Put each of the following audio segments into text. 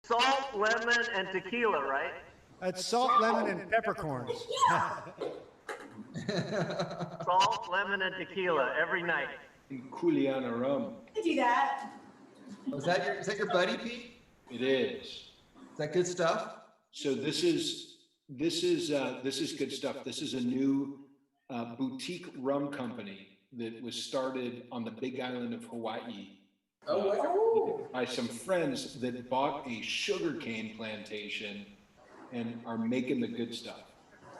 salt, lemon, and tequila, right? It's salt, lemon, and peppercorns. Salt, lemon, and tequila every night. And Kuleana rum. I do that. Is that your buddy, Pete? It is. Is that good stuff? So this is good stuff. This is a new boutique rum company that was started on the Big Island of Hawaii. By some friends that bought a sugarcane plantation and are making the good stuff.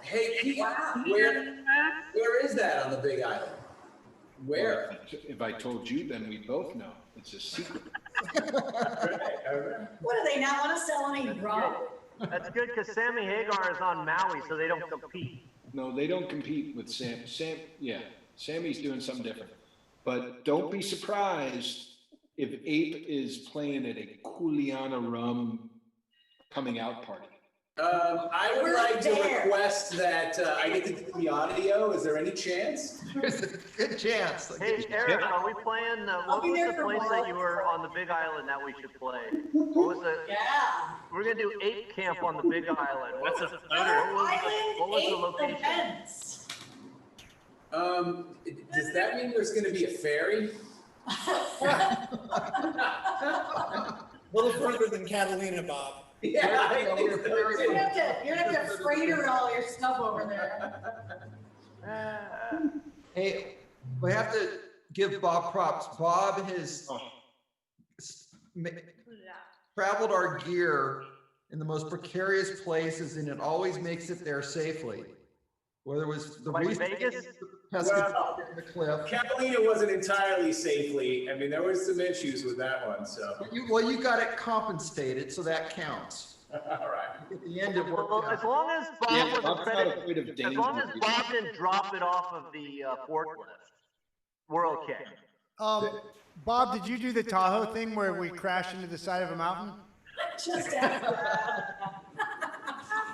Hey, Pete, where is that on the Big Island? Where? Well, if I told you, then we both know. It's a secret. All right. What do they not want to sell any rum? That's good because Sammy Hagar is on Maui, so they don't compete. No, they don't compete with Sam. Sammy's doing something different. But don't be surprised if Ape is playing at a Kuleana rum coming out party. I would like to request that I get to do the audio. Is there any chance? There's a good chance. Hey, Eric, are we playing? What was the place that you were on the Big Island that we should play? What was it? Yeah. We're gonna do Ape Camp on the Big Island. What was the location? Events. Does that mean there's going to be a ferry? A little further than Catalina, Bob. Yeah, I think so. You're gonna have to freighter all your stuff over there. Hey, we have to give Bob props. Bob has traveled our gear in the most precarious places, and it always makes it there safely. Whether it was the Vegas? the cliff. Catalina wasn't entirely safely. I mean, there was some issues with that one. So. You got it compensated, so that counts. All right. At the end, it worked Well, out. as long as Bob Bob's not afraid of as danger. long as Bob didn't drop it off of the forklift, we're okay. Bob, did you do the Tahoe thing where we crashed into the side of a mountain? Just after that.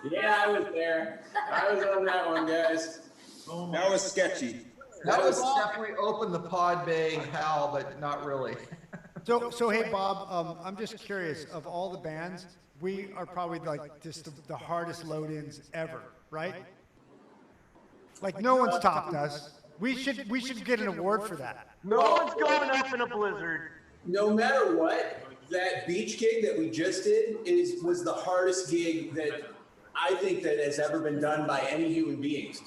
Yeah, I was there. I was on that one, guys. That was sketchy. That was definitely open the pod bay hell, but not really. So hey, Bob, I'm just curious, of all the bands, we are probably like just the hardest load-ins ever, right? Like no one's topped us. We should get an award for that. No one's going up in a blizzard. No matter what, that beach gig that we just did was the hardest gig that I think that has ever been done by any human beings.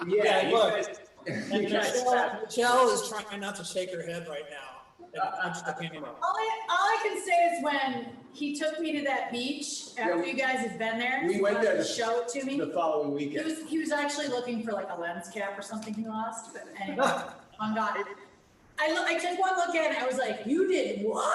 Yeah, look. You guys Michelle is trying not to shake her head right now and punch the camera. All I can say is when he took me to that beach after you guys had been there, we went there to show it to me. the following weekend. He was actually looking for like a lens cap or something he lost, but anyway, I'm gone. I took one look at it. I was like, "You did what?"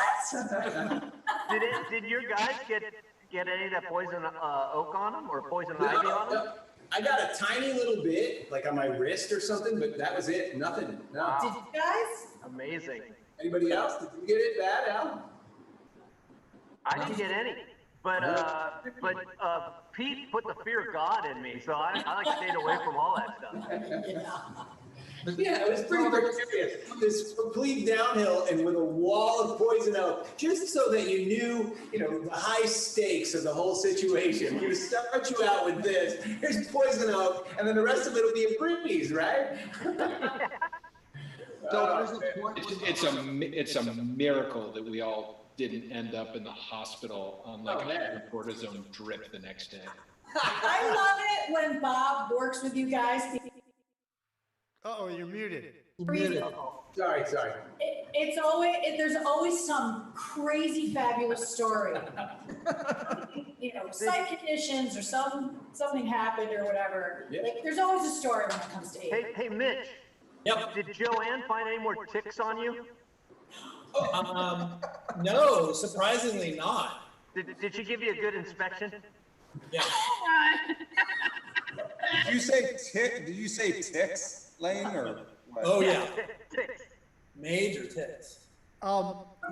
Did your guys get any of that poison oak on them or poison ivy on them? No. I got a tiny little bit, like on my wrist or something, but that was it. Nothing. No. Wow. Did you guys? Amazing. Anybody else? Did you get it bad, Al? I didn't get any, but Pete put the fear of God in me, so I like stayed away from all that stuff. Yeah, it was pretty precarious. This complete downhill and with a wall of poison oak, just so that you knew, the high stakes of the whole situation. We're going to start you out with this. Here's poison oak, and then the rest of it will be a breeze, right? It's a miracle that we all didn't end up in the hospital on like a cortisone drip the next day. I love it when Bob works with you guys. Uh-oh, you're muted. Sorry. There's always some crazy fabulous story. Site conditions or something happened or whatever. Yeah. Like there's always a story when it comes to Ape. Hey, Mitch. Yep. Did Joanne find any more ticks on you? No, surprisingly not. Did she give you a good inspection? Yeah. Did you say ticks, Lane, or what? Oh yeah, Ticks. major ticks.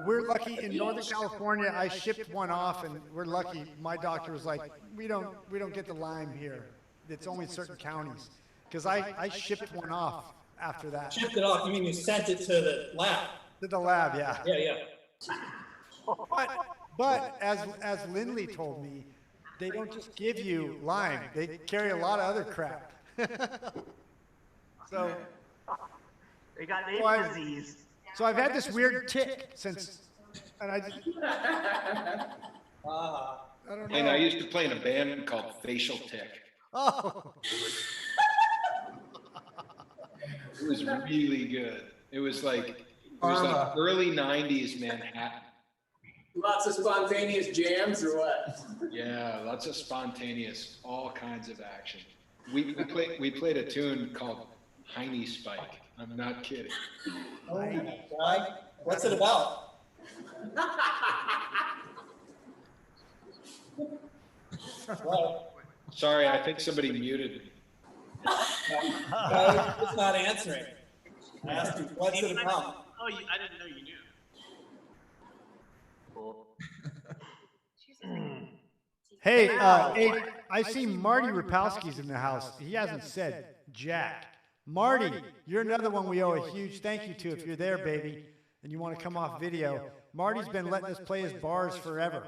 We're lucky in Northern California. I shipped one off, and we're lucky. My doctor was like, "We don't get the Lyme here. It's only certain counties." Because I shipped one off after that. Shipped it off. You mean you sent it to the lab? To the lab, yeah. Yeah. But as Lindley told me, they don't just give you Lyme; they carry a lot of other crap. So They got So I- ape disease. so I've had this weird tick since, and I don't know. And I used to play in a band called Facial Tick. Oh, It was really good. It was like Karma. early 90s Manhattan. Lots of spontaneous jams or what? Yeah, lots of spontaneous, all kinds of action. We played a tune called Heine Spike. I'm not kidding. Oh my God. What's it about? Well, Sorry, I think somebody muted me. I was just not answering. I asked him, what's it about? Oh, I didn't know you knew. Cool. hey, I see Marty Rapowski's in the house. He hasn't said jack. Marty, you're another one we owe a huge thank you to if you're there, baby, and you want to come off video. Marty's been letting us play his bars forever.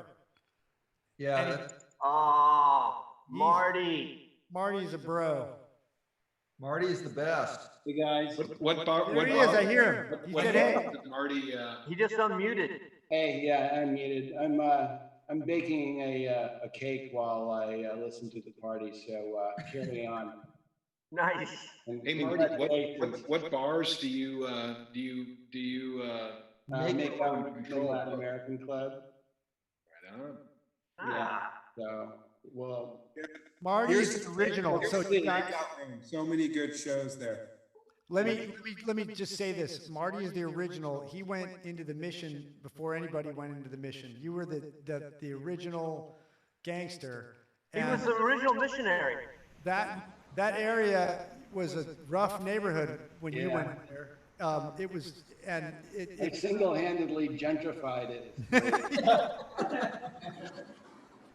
Yeah, Oh, Marty. Marty's a bro. Marty is the best. Hey guys. What bar? There What he bar- is. I hear him. He what said, bar "Hey." did Marty. He just unmuted. Hey, yeah, I'm muted. I'm baking a cake while I listen to the party, so carry on. Nice. And Hey Marty, congratulations. what bars do you Make control? Latin American Club. Right on. Ah. So, well, Marty's original. So you guys, So many good shows there. let me just say this. Marty is the original. He went into the mission before anybody went into the mission. You were the original gangster. He was the original missionary. That area was a rough neighborhood when you Yeah. went there. It was, and I single-handedly gentrified it.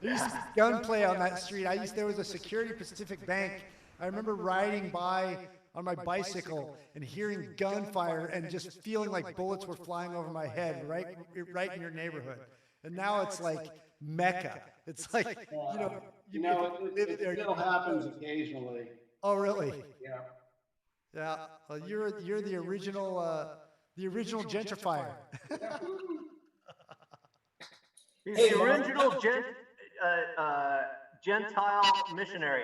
there used to be gunplay on that street. There was a Security Pacific Bank. I remember riding by on my bicycle and hearing gunfire and just feeling like bullets were flying over my head right in your neighborhood. And now it's like Mecca. It's like, You know, it still happens occasionally. Oh, really? Yeah. Yeah. Well, you're the original gentrifier. He's Hey, the original Gentile missionary.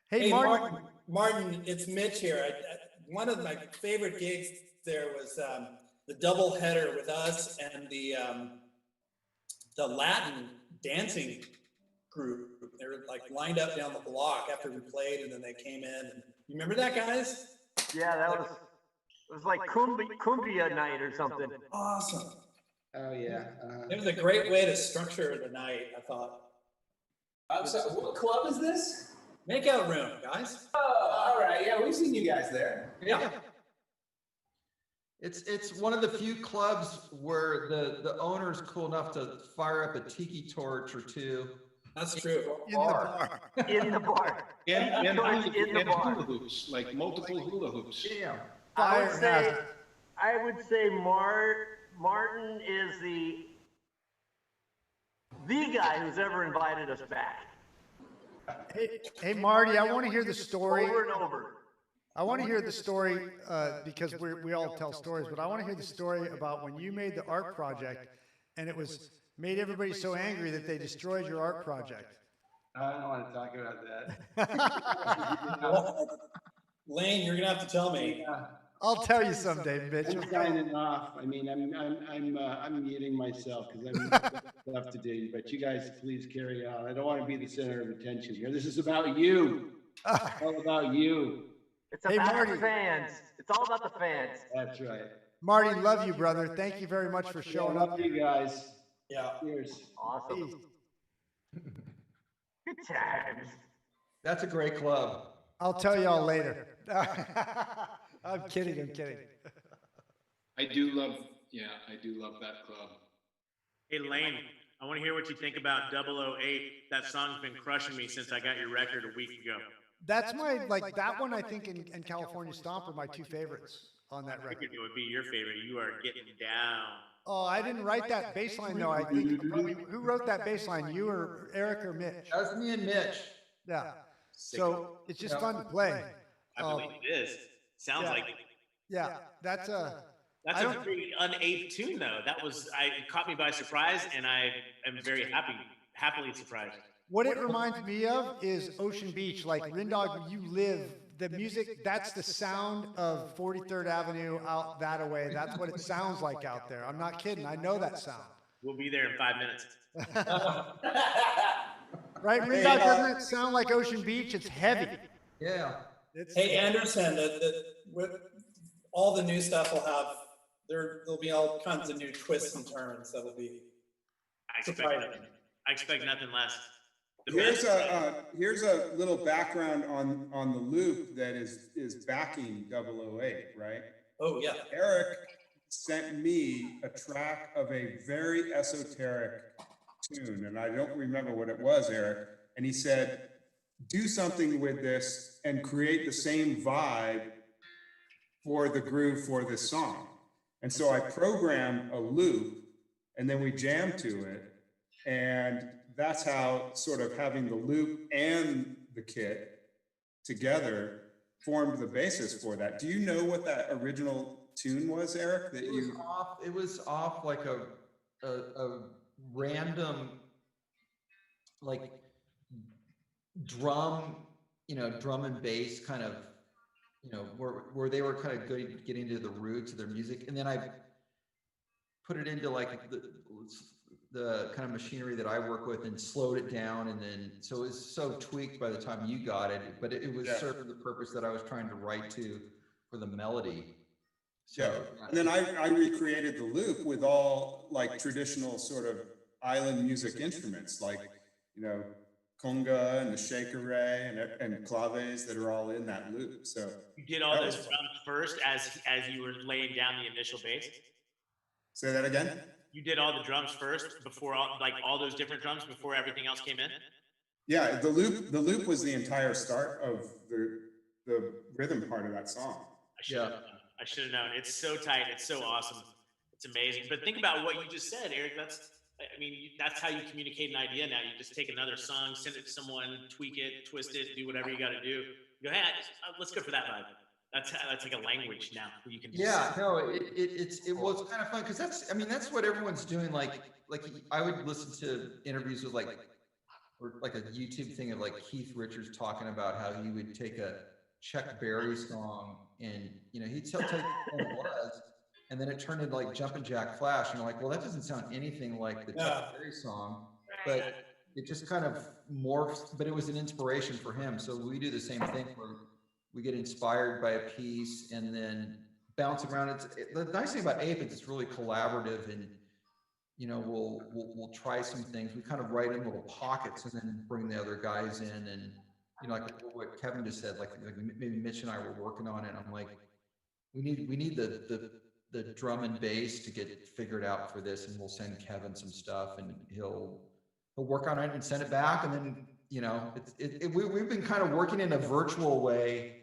Hey, Hey, Martin. Martin, it's Mitch here. One of my favorite gigs there was the double header with us and the Latin dancing group. They were like lined up down the block after we played, and then they came in. You remember that, guys? Yeah, it was like Kumbia night or something. Awesome. Oh, yeah. It was a great way to structure the night, I thought. I'm sorry, what club is this? Makeout room, guys. Oh, all right. Yeah, we've seen you guys there. Yeah. It's one of the few clubs where the owner's cool enough to fire up a tiki torch or two. That's true. In the bar. In the bar. And In the bar. hula hoops, like multiple hula hoops. Yeah. I would say Martin is the guy who's ever invited us back. Hey, Marty, I want to hear the story. Over and over. I want to hear the story because we all tell stories, but I want to hear the story about when you made the art project and it made everybody so angry that they destroyed your art project. I don't want to talk about that. Lane, you're gonna have to tell me. I'll tell you someday, Mitch. I'm signing off. I mean, I'm muting myself because I'm stuff to do. But you guys, please carry on. I don't want to be the center of attention here. This is about you. It's all about you. It's Hey, about Marty. the fans. It's all about the fans. That's right. Marty, love you, brother. Thank you very much for showing Love up. you guys. Yeah. Cheers. Awesome. Good times. That's a great club. I'll tell y'all later. I'm kidding. I do love that club. Hey, Lane, I want to hear what you think about 008. That song's been crushing me since I got your record a week ago. That's that one I think and California Stomp are my two favorites on that I record. figured it would be your favorite. You are getting down. Oh, I didn't write that bass line though. I think probably, who wrote that bass line? You or Eric or Mitch? That was me and Mitch. Yeah. So it's just fun to play. I believe it is. Sounds like it. Yeah, that's a very un-Ape tune though. It caught me by surprise, and I am very happily surprised. What it reminds me of is Ocean Beach, like Rindog, you live, the music, that's the sound of 43rd Avenue out that way. That's what it sounds like out there. I'm not kidding. I know that sound. We'll be there in 5 minutes. Right, Rindog, doesn't it sound like Ocean Beach? It's heavy. Yeah. Hey, Anderson, with all the new stuff will have, there'll be all kinds of new twists and turns that'll be surprising. I expect nothing less. Here's a little background on the loop that is backing 008, right? Oh yeah. Eric sent me a track of a very esoteric tune, and I don't remember what it was, Eric. And he said, do something with this and create the same vibe for the groove for this song. And so I programmed a loop, and then we jammed to it, and that's how sort of having the loop and the kit together formed the basis for that. Do you know what that original tune was, Eric? It was off like a random like drum and bass kind of, where they were kind of getting into the roots of their music, and then I put it into like the kind of machinery that I work with and slowed it down, and then so it was so tweaked by the time you got it, but it was serving the purpose that I was trying to write to for the melody. So, and then I recreated the loop with all like traditional sort of island music instruments, like conga and the shakeré and claves that are all in that loop. So you did all those drums first as you were laying down the initial bass. Say that again. You did all the drums first before all those different drums before everything else came in? Yeah, the loop was the entire start of the rhythm part of that song. I should have known. It's so tight. It's so awesome. It's amazing. But think about what you just said, Eric. That's how you communicate an idea now. You just take another song, send it to someone, tweak it, twist it, do whatever you got to do. You go, hey, let's go for that vibe. That's like a language now. You can it's kind of fun because that's what everyone's doing. Like I would listen to interviews with or like a YouTube thing of like Keith Richards talking about how he would take a Chuck Berry song and he'd tell you what it was, and then it turned into like Jumpin' Jack Flash, and you're like, well, that doesn't sound anything like the Chuck Berry song, but it just kind of morphs. But it was an inspiration for him, so we do the same thing where we get inspired by a piece and then bounce around. The nice thing about APE is it's really collaborative, and we'll try some things. We kind of write in little pockets and then bring the other guys in, and like what Kevin just said, like maybe Mitch and I were working on it. I'm like, we need the drum and bass to get figured out for this, and we'll send Kevin some stuff, and he'll work on it and send it back, and then we've been kind of working in a virtual way,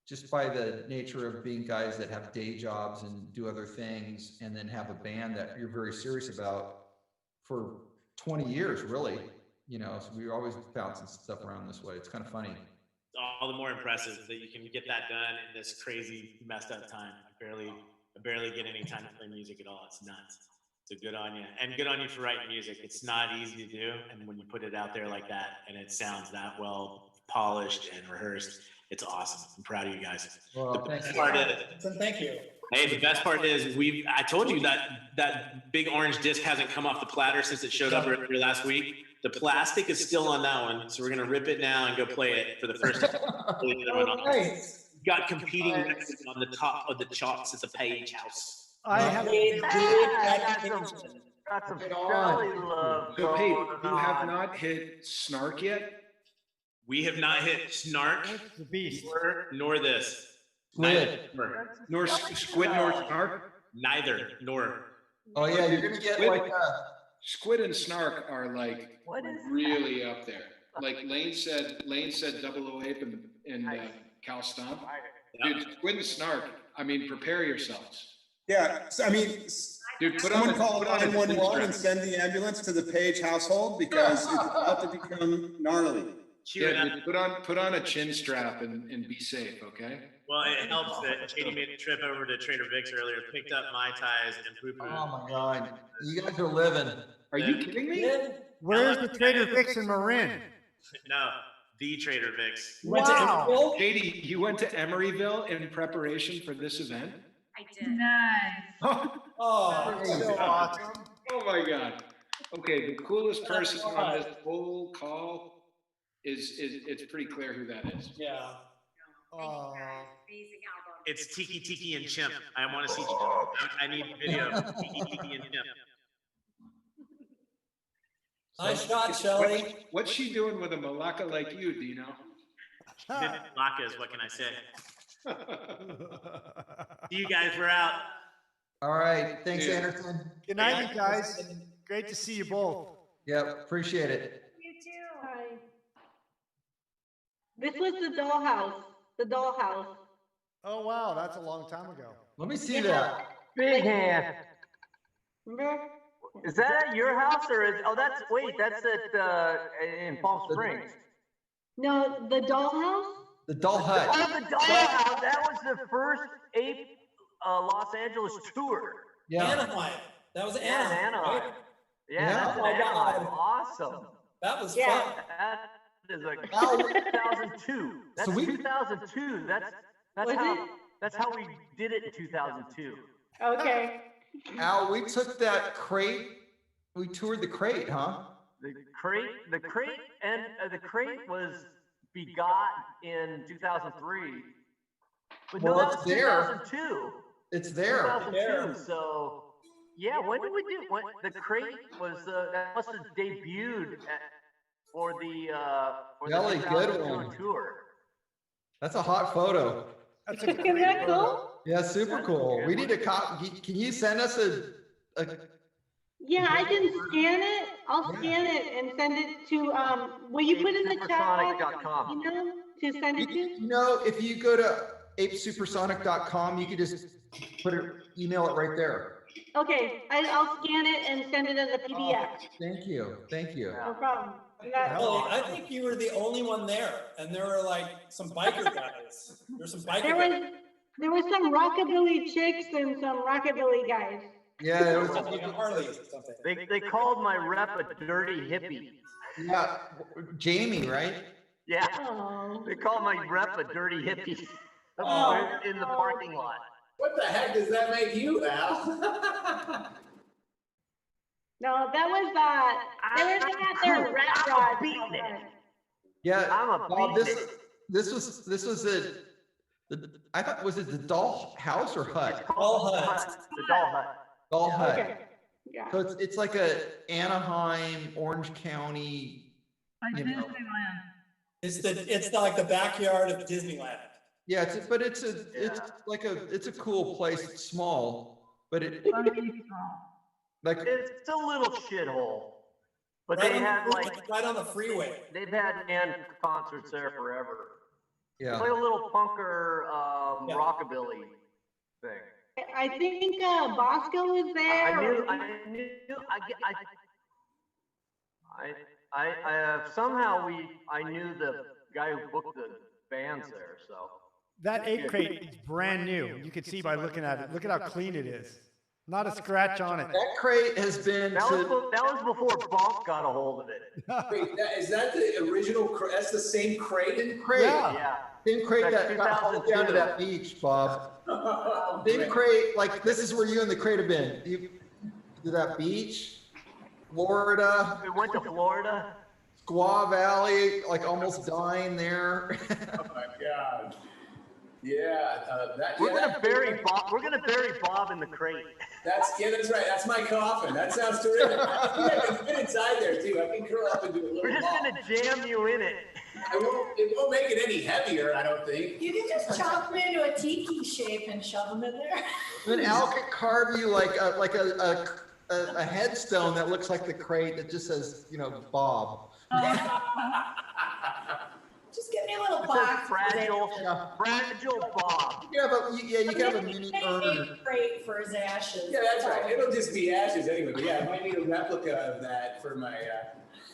just by the nature of being guys that have day jobs and do other things, and then have a band that you're very serious about for 20 years, really. So we're always bouncing stuff around this way. It's kind of funny. It's all the more impressive that you can get that done in this crazy, messed up time. I barely get any time to play music at all. It's nuts. So good on you, and good on you for writing music. It's not easy to do, and when you put it out there like that, and it sounds that well polished and rehearsed, it's awesome. I'm proud of you guys. Well, the best part is, thank you. Hey, the best part is I told you that big orange disc hasn't come off the platter since it showed up here last week. The plastic is still on that one, so we're gonna rip it now and go play it for the first time. Nice. Got competing records on the top of the charts at the Page House. I have got some Shelley love. So, hey, you have not hit Snark yet? We have not hit Snark, the beast, nor this. Squid. Nor Squid nor Snark? Neither, nor. Oh yeah, you're gonna get Squid and Snark are like really up there. Like Lane said 008 and Cal Stomp. Dude, Squid and Snark, prepare yourselves. Yeah, so, Dude, Someone call put on a 911 and chin send the ambulance to the Page household because it's about to become gnarly. Chewing Yeah, up. dude, put on a chin strap and be safe, okay? Well, it helps that Katie made a trip over to Trader Vic's earlier, picked up Mai Tais and poo-poo. Oh my God, you guys are living. Are you kidding me? Where's the Trader Vic's in Marin? No, the Trader Vic's. You went to Wow. Emeryville? Katie, you went to Emeryville in preparation for this event? I did. Oh, Oh, So awesome. oh my God. Okay, the coolest person on this whole call it's pretty clear who that is. yeah. Oh. Amazing album. It's Tiki Tiki and Chimp. I want to see. I need video. Tiki Tiki and Chimp. Nice shot, Shelley. What's she doing with a Malacca like you, Dino? Lakas, what can I say? See you guys, we're out. All right, thanks, Yeah. Anderson. Good night, you guys. Great to see you both. Yep, appreciate it. You too. Hi. This was the dollhouse. The dollhouse. Oh, wow. That's a long time ago. Let me see that. Big hand. Remember? Is that at your house or is, oh, that's at, in Palm Springs. No, the dollhouse? The doll hut. Oh, the dollhouse, that was the first APE, Los Angeles tour. Yeah. Anaheim. That was Yeah, in Anaheim. Anaheim. Right? Yeah, Yeah. that's in Oh, wow. Anaheim, awesome. That was Yeah. fun. That is like Al- 2002. That's So we- 2002. That's Was how it? that's how we did it in 2002. Okay. Al, we took that crate. We toured the crate, huh? The crate and the crate was begot in 2003. But Well, no, that it's was there. 2002. It's there. 2002. So yeah, when did we do? When the crate was that must have debuted for the Really good 2002 one. tour. That's a hot photo. That's a Isn't that cool? Yeah, super That's cool. good. We need a copy. Can you send us a Yeah, I can scan it. I'll scan it and send it to, will you put in the chat box, Supersonic.com. you know, to send it to? you know, if you go to apesupersonic.com, you could just email it right there. Okay, I'll scan it and send it as a PDF. Thank you. Thank you. No problem. That- Shelley, I think you were the only one there, and there were like some biker guys. There's some biker guys. There was some rockabilly chicks and some rockabilly guys. Yeah, there was Like a Harleys or something. They called my rep a dirty hippie. yeah, Jamie, right? Yeah, Oh. they called my rep a dirty hippie Oh. in the parking lot. What the heck does that make you, Al? No, that was, they were at their restaurant. beating it. Yeah. I'm a Bob, beatnik. this was I thought, was it the doll house or hut? All Huts. The doll hut. Doll hut. Okay, yeah. So it's like a Anaheim, Orange County. You know. It's like the backyard of Disneyland. Yeah, it's a cool place. It's small, but like It's a little shithole. But Right they on the had freeway, like, right on the freeway. they've had band concerts there forever. It's yeah. like a little punker Yeah. rockabilly thing. I think Bosco was there. Somehow I knew the guy who booked the bands there, so. That ape crate is brand new. You can see by looking at it. Look at how clean it is. Not a scratch on it. That crate has been That was before Bonk got a hold of it. Wait, is that the original, that's the same crate? crate. Yeah. Yeah. Same crate Like that got hauled down to 2002. that beach, Bob. Oh, Same great. crate, like this is where you and the crate have been. You to that beach, Florida, We went to Florida. Squaw Valley, like almost dying there. Oh my God. Yeah, We're gonna bury Bob. We're gonna bury Bob in the crate. that's right. That's my coffin. That sounds terrific. I think I can fit inside there too. I can curl up and do a little We're just ball. gonna jam you in it. It won't make it any heavier, I don't think. You can just chop them into a tiki shape and shove them in there. Then Al could carve you like a headstone that looks like the crate that just says, you know, Bob. Just give me a little It says box. fragile, Yeah. fragile Bob. You can have a, yeah, you can have a mini urn. Great for his ashes. Yeah, that's right. It'll just be ashes anyway. But yeah, I might need a replica of that for my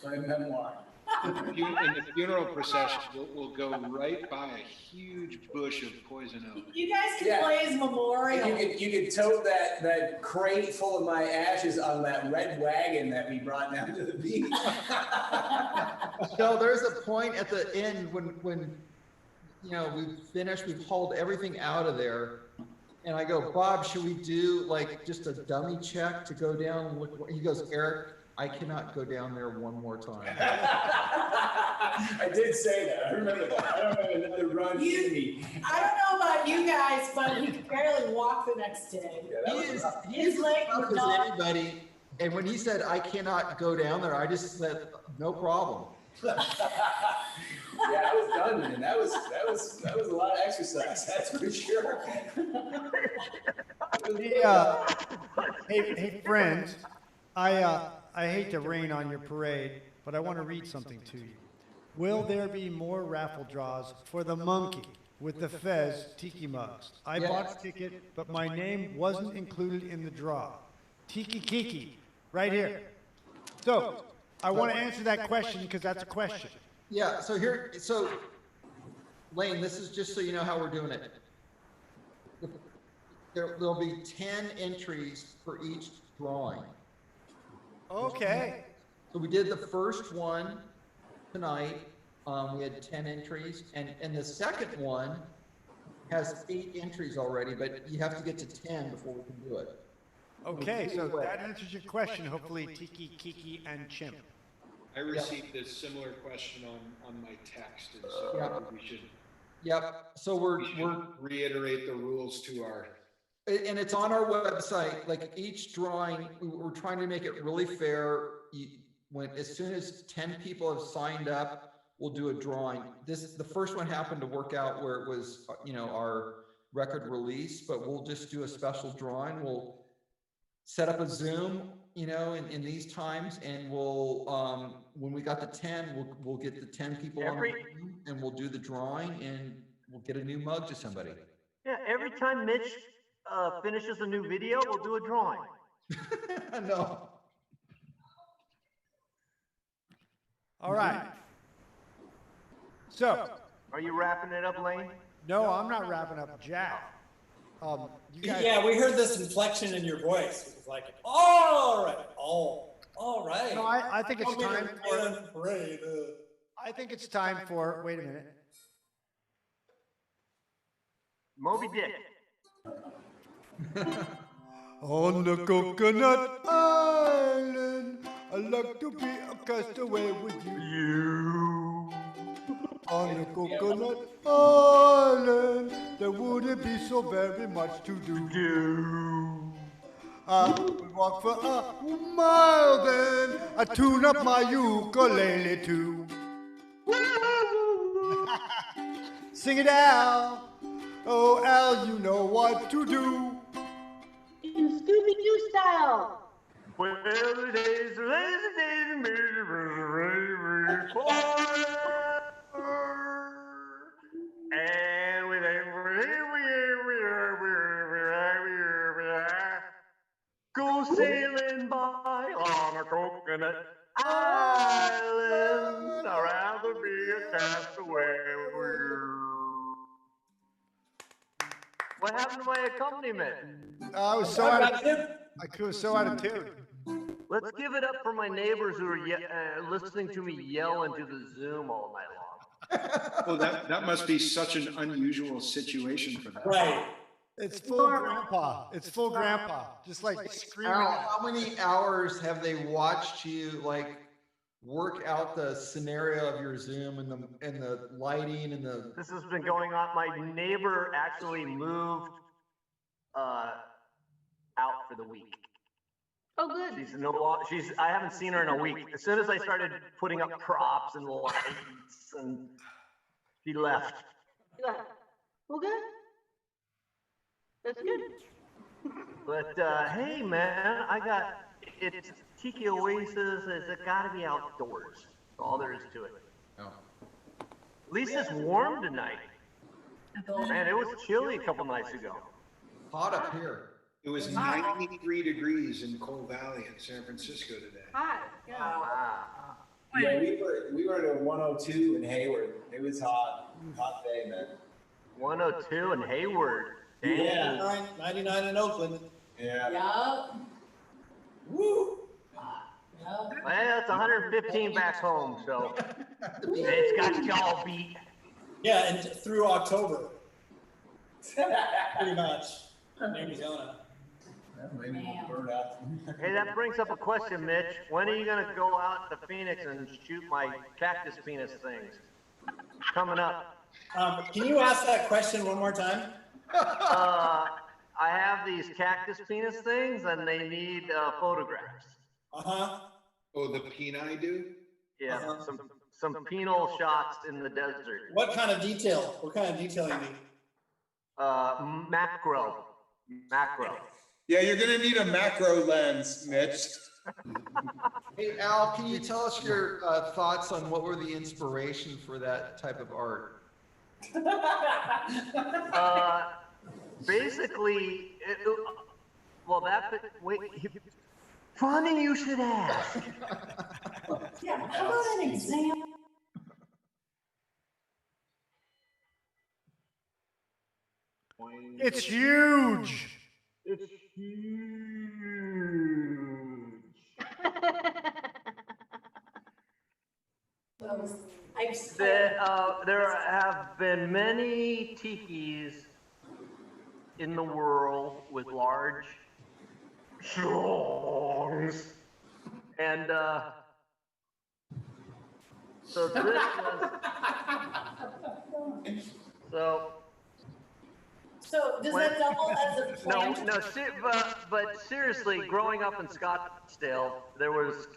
memoir. And the funeral procession will go right by a huge bush of poison oak. You guys can Yeah. play his memorial. And you could tote that crate full of my ashes on that red wagon that we brought down to the beach. So there's a point at the end when you know, we've finished, we've hauled everything out of there. And I go, Bob, should we do like just a dummy check to go down and look? He goes, Eric, I cannot go down there one more time. I did say that. I remember that. I don't have another run in me. I don't know about you guys, but he could barely walk the next day. Yeah, He His is leg tough was as not. anybody. And when he said, I cannot go down there, I just said, no problem. Yeah, I was done, man. That was a lot of exercise. That's for sure. Hey, friends, I hate to rain on your parade, but I want to read something to you. Will there be more raffle draws for the monkey with the Fez tiki mugs? I bought a ticket, but my name wasn't included in the draw. Tiki Kiki, right here. So, I want to answer that question because that's a question. Yeah, so Lane, this is just so you know how we're doing it. There'll be 10 entries for each drawing. Okay. So we did the first one tonight. We had 10 entries, and the second one has 8 entries already, but you have to get to 10 before we can do it. Okay, so that answers your question, hopefully, Tiki, Kiki, and Chimp. I received a similar question on my text, and so Yeah. we should. Yep. So we're reiterate the rules to our. And it's on our website. Like each drawing, we're trying to make it really fair. As soon as 10 people have signed up, we'll do a drawing. The first one happened to work out where it was, our record release, but we'll just do a special drawing. We'll set up a Zoom, in these times, and we'll, when we got the 10, we'll get the 10 people on the Zoom, and we'll do the drawing, and we'll get a new mug to somebody. Yeah, every time Mitch finishes a new video, we'll do a drawing. No. All right. So. Are you wrapping it up, Lane? No, I'm not wrapping up Jack. You guys. Yeah, we heard this inflection in your voice. It was like, all right, all right. No, I think it's time for. Parade. I think it's time for. Wait a minute. Moby Dick. On the coconut island, I like to be a castaway with you. On the coconut island, there wouldn't be so very much to do. I would walk for a mile, then I tune up my ukulele too. Sing it out. Oh, Al, you know what to do. In Scooby-Doo style. Well, the days, and with go sailing by on a coconut island. I'd rather be a castaway. What happened to my accompaniment? I was so out of tune. Let's give it up for my neighbors who are listening to me yell into the Zoom all night long. Well, that must be such an unusual situation for them. Right. It's full grandpa. It's full grandpa. Just like screaming. How many hours have they watched you work out the scenario of your Zoom and the lighting and the? This has been going on. My neighbor actually moved out for the week. Oh, good. I haven't seen her in a week. As soon as I started putting up props and lights, and she left. Well, good. That's good. But hey, man, it's Tiki Oasis. It's got to be outdoors. That's all there is to it. Oh. least it's warm tonight. Man, it was chilly a couple nights ago. Hot up here. It was 93 degrees in Coal Valley in San Francisco today. Hot, yeah. Wow. Yeah, we were at a 102 in Hayward. It was hot day, man. 102 in Hayward. Dang. Yeah. 99 in Oakland. Yeah. Yup. Woo! Yup. Well, it's 115 back home, so it's got y'all beat. Yeah, and through October, pretty much, in Arizona. Maybe we'll burn out. Hey, that brings up a question, Mitch. When are you gonna go out to Phoenix and shoot my cactus penis things? Coming up. Can you ask that question one more time? I have these cactus penis things, and they need photographs. Uh-huh. Oh, the peni do? Yeah, some penal shots in the desert. What kind of detail? What kind of detail you need? Macro. Yeah, you're gonna need a macro lens, Mitch. Hey, Al, can you tell us your thoughts on what were the inspiration for that type of art? Basically, funny you should ask. Yeah, how about an example? It's huge. It's huge. There have been many tikis in the world with large songs, and so this was So does that double as a plant? but seriously, growing up in Scottsdale, there was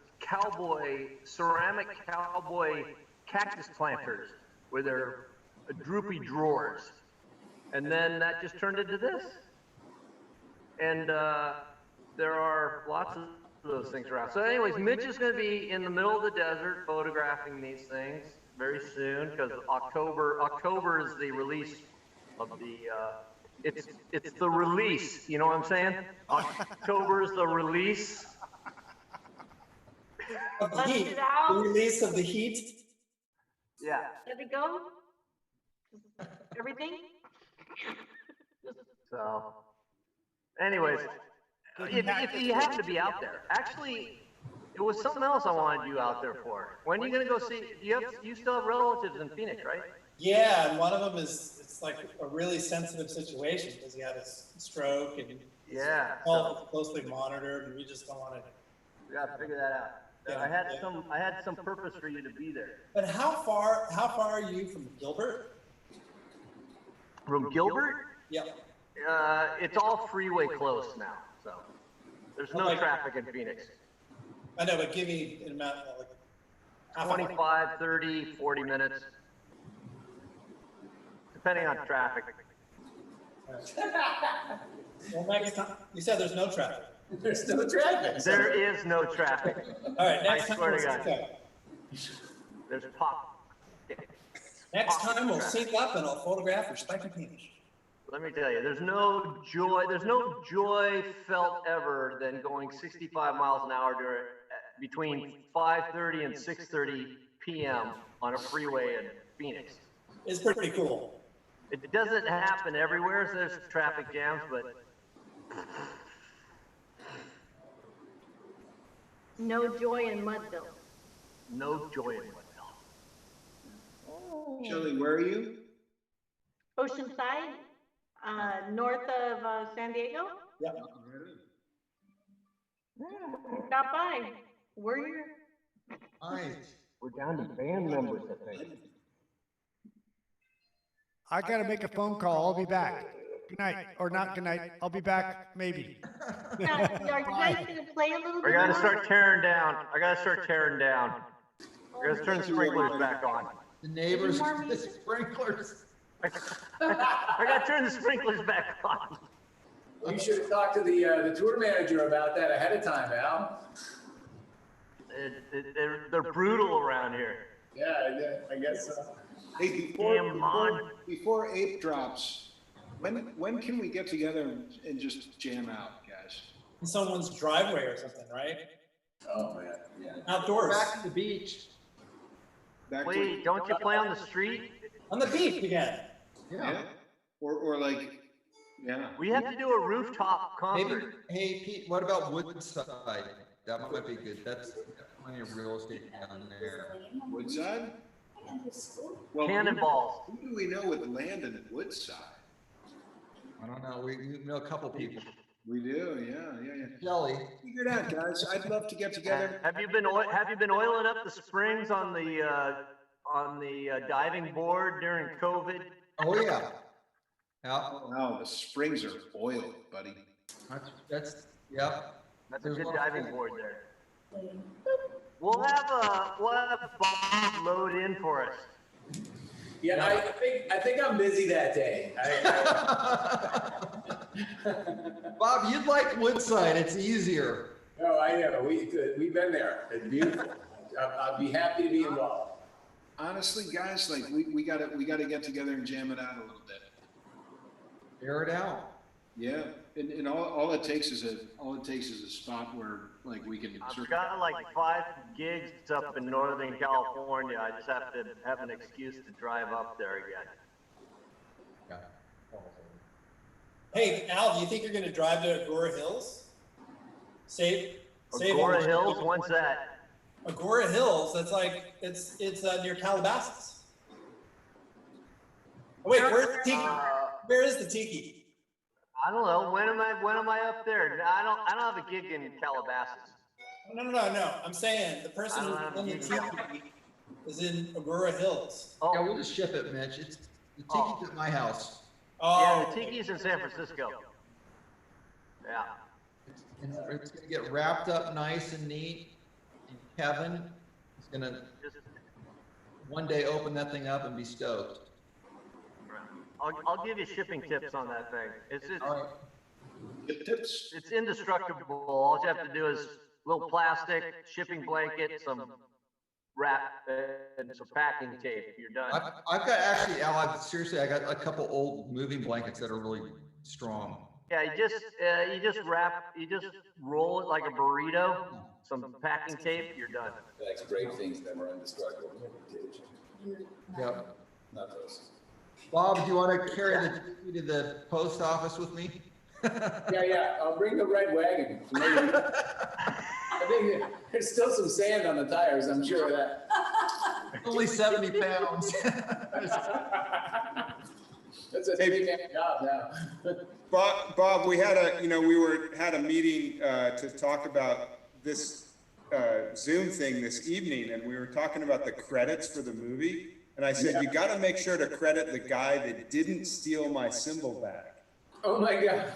ceramic cowboy cactus planters with their droopy drawers. And then that just turned into this. And there are lots of those things around. So anyways, Mitch is going to be in the middle of the desert photographing these things very soon, because October is the release of the it's the release, you know what I'm saying? October is the release. Of the Bust heat. it out. The release of the heat. Yeah. Let it go. Everything. So, anyways, if you happen to be out there, actually, it was something else I wanted you out there for. When are you gonna go see? You still have relatives in Phoenix, right? Yeah, and one of them it's like a really sensitive situation because he had a stroke and Yeah. all closely monitored, and we just don't want to. We gotta figure that out. Yeah, I had some purpose for you to be there. But how far are you from Gilbert? From Gilbert? Yep. It's all freeway close now, so there's no traffic in Phoenix. I know, but give me an amount, like half 25, 30, 40 minutes, depending on traffic. Well, next time, you said there's no traffic. There's no traffic. There is no traffic. All right, next I time swear we'll to God. sync up. There's pop. Next time we'll sync up and I'll photograph your spiky penis. Let me tell you, there's no joy felt ever than going 65 miles an hour between 5:30 and 6:30 p.m. on a freeway in Phoenix. It's pretty cool. It doesn't happen everywhere, so there's traffic jams, but No joy in Mudville. no joy in Mudville. Shelley, where are you? Oceanside, north of San Diego. Yep. Stop by. We're here. Nice. We're down to band members, I think. I gotta make a phone call. I'll be back. Good night, or not good night. I'll be back, maybe. Now, are you guys gonna play a little I bit gotta more? start tearing down. I gotta turn the sprinklers back on. The neighbors, more the music? sprinklers. I gotta turn the sprinklers back on. You should have talked to the tour manager about that ahead of time, Al. They're brutal around here. Yeah, I guess so. Hey, before Ape drops, when can we get together and just jam out, guys? In someone's driveway or something, right? Oh, man, yeah. Outdoors. Back to the beach. Wait, don't you play on the street? On the beach again. Yeah. Or like, yeah. We have to do a rooftop concert. Maybe, hey, Pete, what about Woodside? That might be good. That's plenty of real estate down there. Woodside? Well, Cannonballs. Who do we know with land in Woodside? I don't know. We know a couple people. We do, yeah. Jelly. Figure it out, guys. I'd love to get together. Have you been oiling up the springs on the diving board during COVID? Oh yeah. Yeah. No, the springs are oiled, buddy. That's yeah. That's a good diving board there. We'll have Bob load in for us. Yeah, I think I'm busy that day. Bob, you'd like Woodside. It's easier. No, I know. We've been there. It's beautiful. I'd be happy to be involved. Honestly, guys, like we gotta get together and jam it out a little bit. Air it out. Yeah, and all it takes is a spot where like we can. I've got like 5 gigs up in Northern California. I just have to have an excuse to drive up there again. Yeah. Hey, Al, do you think you're going to drive to Agora Hills? Save Agora Hills? When's that? Agora Hills. That's like it's near Calabasas. Oh, wait, where's the tiki? Where is the tiki? I don't know. When am I up there? I don't have a gig in Calabasas. No. I'm saying the person who's on the tiki is in Agora Hills. Oh. Yeah, we'll just ship it, Mitch. The tiki's at my house. Oh. Yeah, the tiki's in San Francisco. Yeah. It's gonna get wrapped up nice and neat. And Kevin is gonna one day open that thing up and be stoked. I'll give you shipping tips on that thing. Tips. It's indestructible. All you have to do is a little plastic, shipping blanket, some wrap, and some packing tape. You're done. I've got actually, Al, I got a couple old moving blankets that are really strong. Yeah, you just roll it like a burrito, some packing tape, you're done. That's great things that were indestructible. Yep. Not those. Bob, do you want to carry the tiki to the post office with me? Yeah. I'll bring the red wagon. I think there's still some sand on the tires. I'm sure of that. Only 70 pounds. That's a big job now. Bob, we had a meeting to talk about this Zoom thing this evening, and we were talking about the credits for the movie. And I said, you got to make sure to credit the guy that didn't steal my cymbal bag. Oh my God.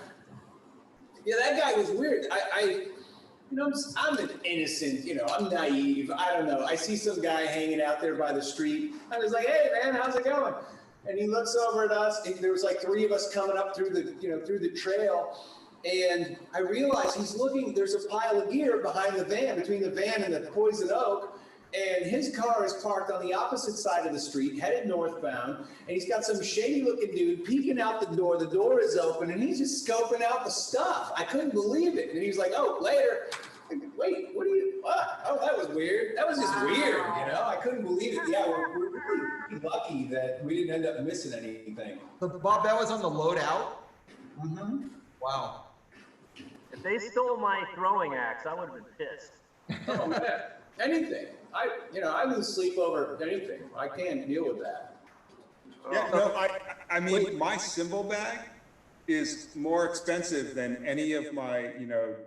Yeah, that guy was weird. I'm an innocent, I'm naive. I don't know. I see some guy hanging out there by the street. I was like, hey man, how's it going? And he looks over at us. And there was like 3 of us coming up through the trail. And I realized he's looking, there's a pile of gear behind the van, between the van and the Poison Oak. And his car is parked on the opposite side of the street, headed northbound, and he's got some shady-looking dude peeking out the door. The door is open, and he's just scoping out the stuff. I couldn't believe it. And he's like, oh, later. Wait, what are you, oh, that was weird. That was just weird, I couldn't believe it. Yeah, we're really lucky that we didn't end up missing anything. But Bob, that was on the loadout? Mm-hmm. Wow. If they stole my throwing axe, I would have been pissed. Oh, man. Anything. I lose sleep over anything. I can't deal with that. Yeah, no, I mean, my cymbal bag is more expensive than any of my,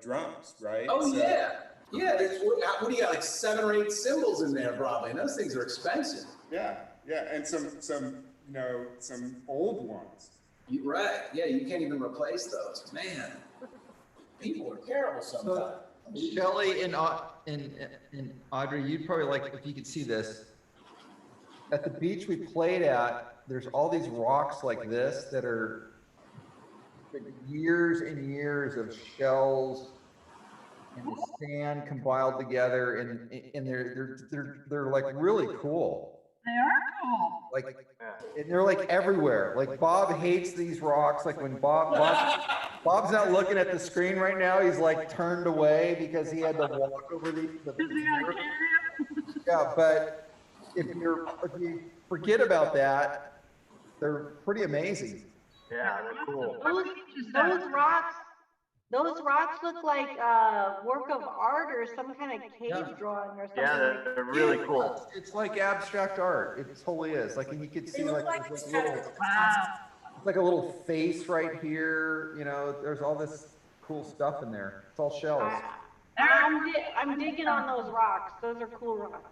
drums, right? Oh, so. Yeah. What do you got, like 7 or 8 cymbals in there probably, and those things are expensive. Yeah, and some old ones. Right, yeah, you can't even replace those. Man, people are terrible sometimes. Shelly and Audrey, you'd probably like, if you could see this. At the beach we played at, there's all these rocks like this that are years and years of shells and the sand compiled together, and they're like really cool. They are cool. Like, and they're like everywhere. Like Bob hates these rocks. Like when Bob's not looking at the screen right now, he's like turned away because he had to walk over the yeah, but if you forget about that, they're pretty amazing. Yeah, they're cool. Those rocks look like work of art or some kind of cave drawing or something. Yeah, they're really cool. It's like abstract art. It totally is. Like, and you could see like, there's like little, it's like a little face right here. You know, there's all this cool stuff in there. It's all shells. I'm digging on those rocks. Those are cool rocks.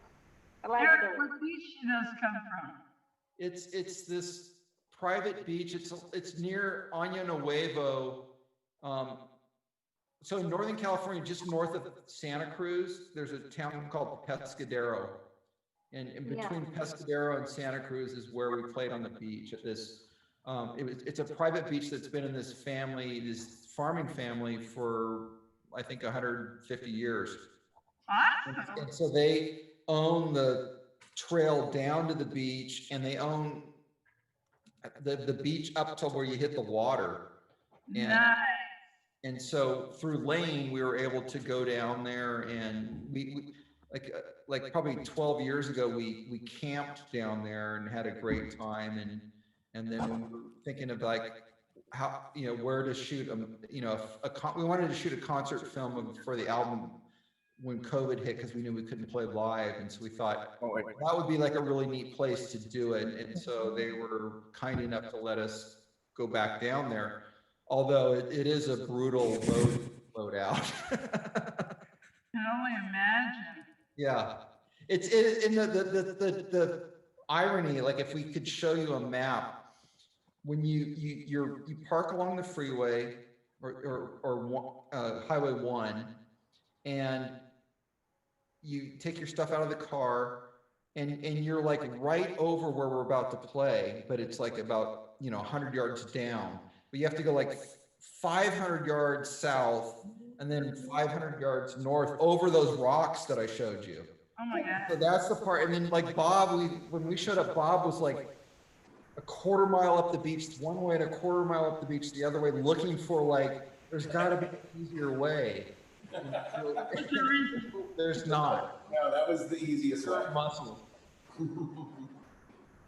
I like those. What beach do those come from? It's this private beach. It's near Año Nuevo. So in Northern California, just north of Santa Cruz, there's a town called Pescadero. And in between Pescadero and Santa Cruz is where we played on the beach at this. It's a private beach that's been in this farming family for, I think, 150 years. And so they own the trail down to the beach, and they own the beach up to where you hit the water. And so through Lane, we were able to go down there, and we like probably 12 years ago, we camped down there and had a great time. And then we were thinking of like how, where to shoot we wanted to shoot a concert film for the album when COVID hit, because we knew we couldn't play live. And so we thought that would be like a really neat place to do it. And so they were kind enough to let us go back down there. Although it is a brutal load out. Can only imagine. Yeah, it's in the irony. Like if we could show you a map, when you park along the freeway or Highway 1, and you take your stuff out of the car, and you're like right over where we're about to play, but it's like about 100 yards down. But you have to go like 500 yards south and then 500 yards north over those rocks that I showed you. Oh my God. So that's the part. And then like Bob, when we showed up, Bob was like a quarter mile up the beach one way and a quarter mile up the beach the other way, looking for like, there's got to be an easier way. There's not. No, that was the easiest way. Muscles.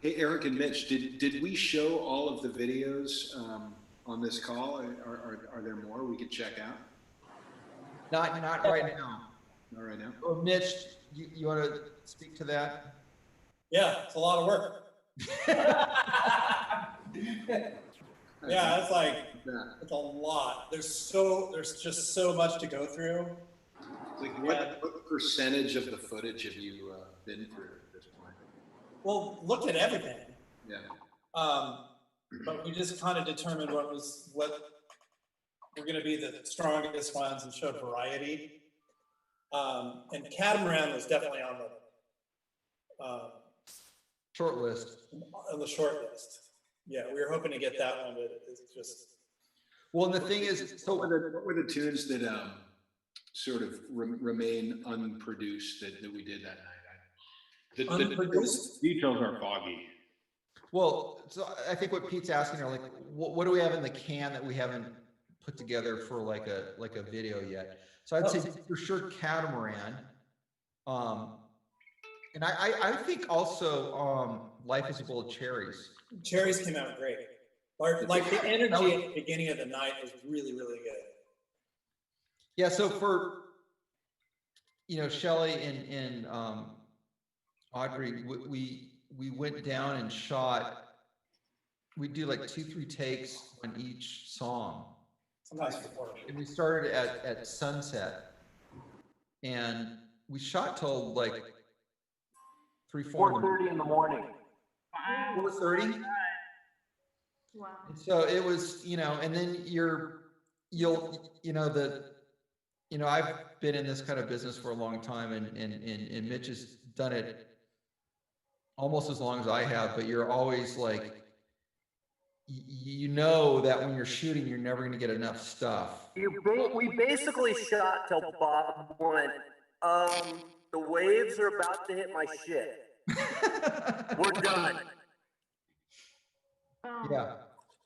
Hey, Eric and Mitch, did we show all of the videos on this call? Are there more we could check out? Not right now. Not right now. Or Mitch, you want to speak to that? Yeah, it's a lot of work. Yeah, it's like, it's a lot. There's just so much to go through. Like what percentage of the footage have you been through at this point? Well, looked at everything. Yeah. But we just kind of determined what were going to be the strongest ones and showed variety. And Catamaran was definitely on the short list. On the short list. Yeah, we were hoping to get that one, but it's just. Well, and the thing is, so what were the tunes that sort of remain unproduced that we did that night? Unproduced? The details are foggy. Well, so I think what Pete's asking are like, what do we have in the can that we haven't put together for like a video yet? So I'd say for sure Catamaran. And I think also Life is a Bowl of Cherries. Cherries came out great. Like the energy at the beginning of the night was really, really good. Yeah, so for Shelley and Audrey, we went down and shot. We do like 2-3 takes on each song. Sometimes 4. And we started at sunset, and we shot till like 4:30 in the morning. 4:30. Wow. And so it was, and then I've been in this kind of business for a long time, and Mitch has done it almost as long as I have, but you're always like, that when you're shooting, you're never going to get enough stuff. We basically shot till Bob went, the waves are about to hit my shit. We're done. Oh. Yeah,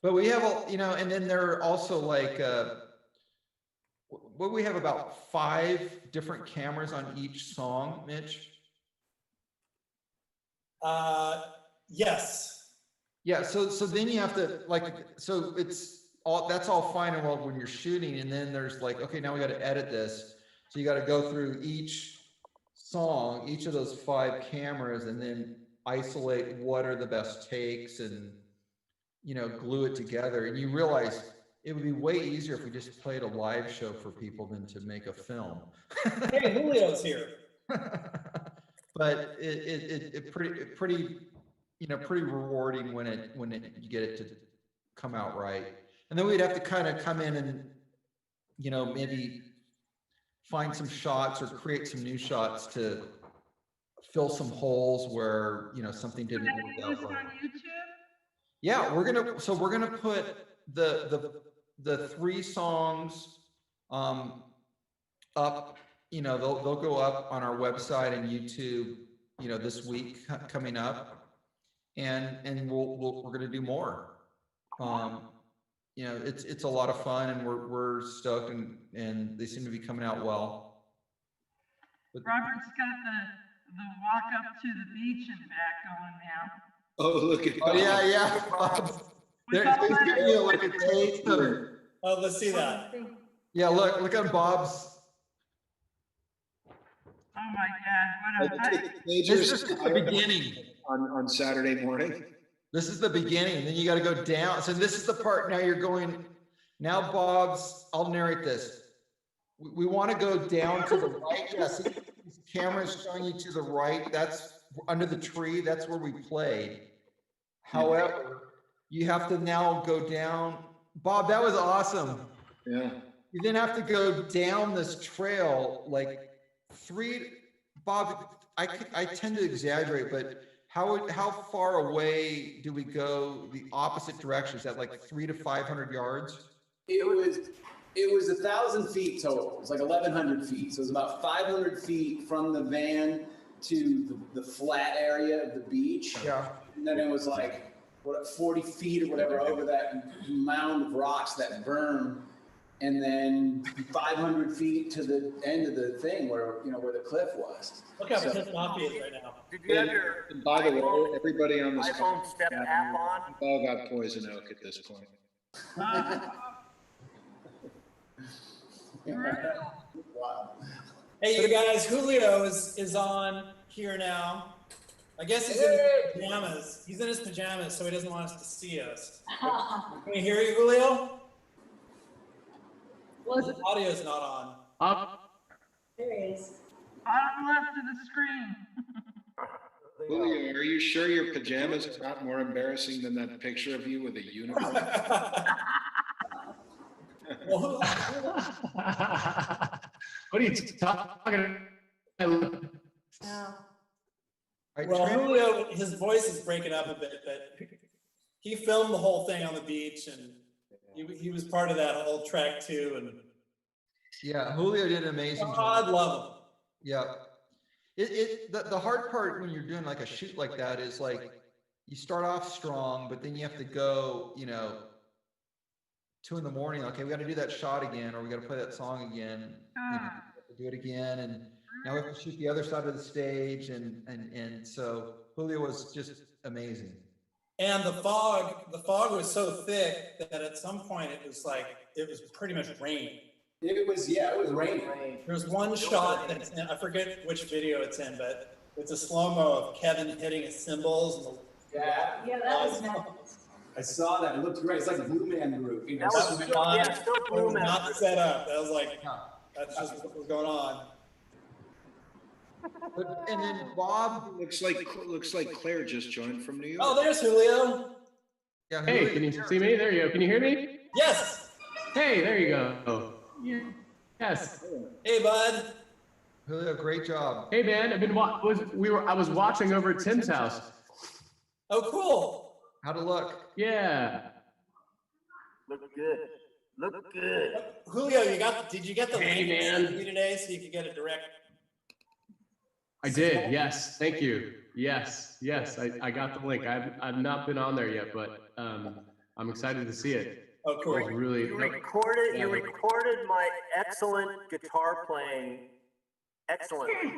but we have, and then there are also like, what we have about 5 different cameras on each song, Mitch? Yes. Yeah, so then you have to so that's all fine and well when you're shooting, and then there's like, okay, now we got to edit this. So you got to go through each song, each of those 5 cameras, and then isolate what are the best takes and, glue it together. And you realize it would be way easier if we just played a live show for people than to make a film. Hey, Julio's here. But it pretty rewarding when you get it to come out right. And then we'd have to kind of come in and, maybe find some shots or create some new shots to fill some holes where, something didn't work out right. On YouTube? Yeah, we're gonna put the 3 songs up. They'll go up on our website and YouTube, this week coming up, and we're gonna do more. It's a lot of fun, and we're stoked, and they seem to be coming out well. But Robert's got the walk up to the beach and back going now. Oh, look at oh yeah. There's giving you like a taste of. Oh, let's see that. Yeah, look at Bob's. Oh my God, what a hike. This is the beginning. On Saturday morning. This is the beginning. Then you got to go down. So this is the part now you're going. Now Bob's. I'll narrate this. We want to go down to the right. Yeah, see, this camera's showing you to the right. That's under the tree. That's where we played. However, you have to now go down. Bob, that was awesome. Yeah. You then have to go down this trail like 3. Bob, I tend to exaggerate, but how far away do we go the opposite direction? Is that like 300 to 500 yards? It was 1,000 feet total. It was like 1,100 feet. So it was about 500 feet from the van to the flat area of the beach. Yeah. And then it was like 40 feet or whatever over that mound of rocks, that berm, and then 500 feet to the end of the thing where the cliff was. Look how pissed off he is right now. Did you have your And by the way, everybody on this iPhone step app on? all got poison oak at this point. Wow. Hey, you guys, Julio is on here now. I guess he's in his pajamas. He's in his pajamas, so he doesn't want us to see us. Can we hear you, Julio? Well, the audio's not on. There he is. Bottom left of the screen. Julio, are you sure your pajamas are not more embarrassing than that picture of you with a unicorn? What are you talking about? No. Well, Julio, his voice is breaking up a bit, but he filmed the whole thing on the beach, and he was part of that whole track too. And yeah, Julio did an amazing job. I love him. Yeah. The hard part when you're doing like a shoot like that is like you start off strong, but then you have to go, 2 in the morning. Okay, we got to do that shot again, or we got to play that song again. Do it again, and now we have to shoot the other side of the stage, and so Julio was just amazing. And the fog was so thick that at some point it was pretty much rain. It was raining. There's one shot that's in, I forget which video it's in, but it's a slow-mo of Kevin hitting his cymbals. And Yeah, that was nice. I saw that. It looked great. It's like a Blue Man Group. That was not set up. That was like, that's just what was going on. And then Bob looks like Claire just joined from New York. Oh, there's Julio. Yeah, hey, Julio. can you see me? There you go. Can you hear me? Yes. Hey, there you go. Yes. Hey, bud. Julio, great job. Hey, man. I was watching over at Tim's house. Oh, cool. How'd it look? Yeah. Look good. Look good. Julio, did you get the Hey, link man. today so you could get a direct? I did. Yes. Thank you. Yes. I got the link. I've not been on there yet, but I'm excited to see it. Oh, cool. It was really. You recorded my excellent guitar playing excellently.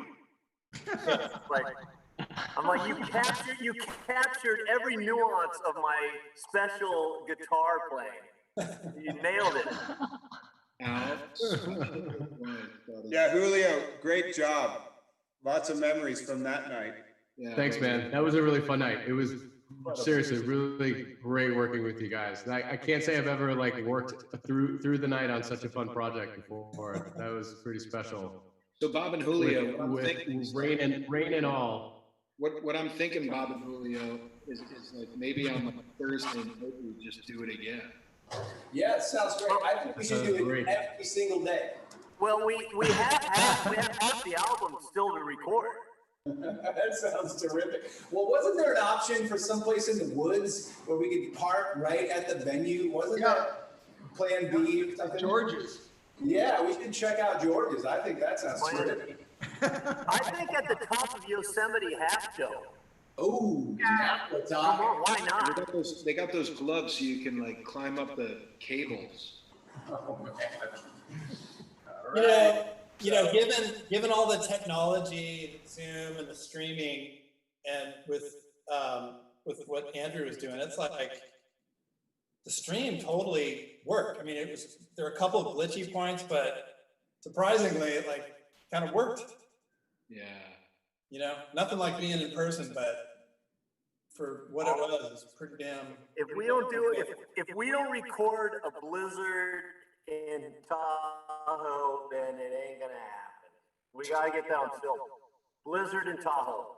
Like, I'm like, you captured every nuance of my special guitar playing. You nailed it. Yeah, Julio, great job. Lots of memories from that night. Yeah. Thanks, man. That was a really fun night. It was seriously really great working with you guys. I can't say I've ever like worked through the night on such a fun project before. That was pretty special. So Bob and Julio, with rain and all. What I'm thinking, Bob and Julio, is like maybe on the Thursday night we just do it again. Yeah, it sounds great. I think we should do it every single day. Well, we have half the album still to record. That sounds terrific. Well, wasn't there an option for someplace in the woods where we could park right at the venue? Wasn't that Plan B or something? George's. Yeah, we should check out George's. I think that sounds terrific. I think at the top of Yosemite Half Show. Oh, come on, why not? They got those gloves so you can like climb up the cables. Oh, man. Given all the technology, Zoom and the streaming, and with what Andrew was doing, it's like the stream totally worked. I mean, there were a couple of glitchy points, but surprisingly, it like kind of worked. Yeah. Nothing like being in person, but for what it was pretty damn. If we don't record a blizzard in Tahoe, then it ain't gonna happen. We gotta get down still. Blizzard in Tahoe.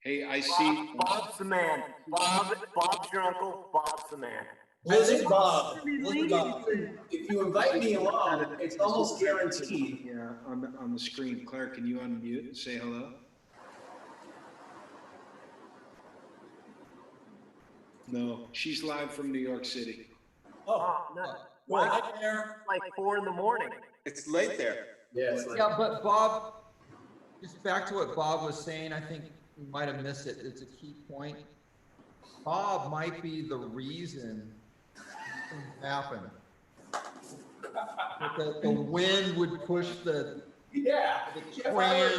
Hey, I see. Bob's the man. Bob's your uncle. Bob's the man. Blizzard Bob. If you invite me along, it's almost guaranteed. Yeah, on the screen. Claire, can you unmute and say hello? No, she's live from New York City. Oh, no. Well, hi there. Like 4 in the morning. It's late there. Yeah, But Bob, just back to what Bob was saying, I think you might have missed it. It's a key point. Bob might be the reason things happen. The wind would push the tram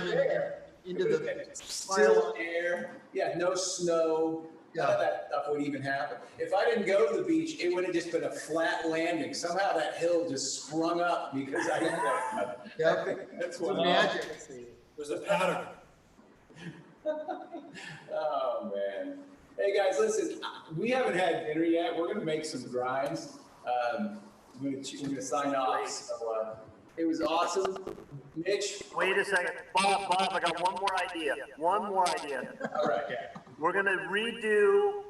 into the still air. Yeah, no snow. None of that stuff would even happen. If I didn't go to the beach, it would have just been a flat landing. Somehow that hill just sprung up because I didn't go. Yep. That's what magic. There's a pattern. Oh man. Hey guys, listen, we haven't had dinner yet. We're gonna make some grinds. We're gonna sign off. So, it was awesome. Mitch. Wait a second. Bob, I got one more idea. All right, yeah. We're gonna redo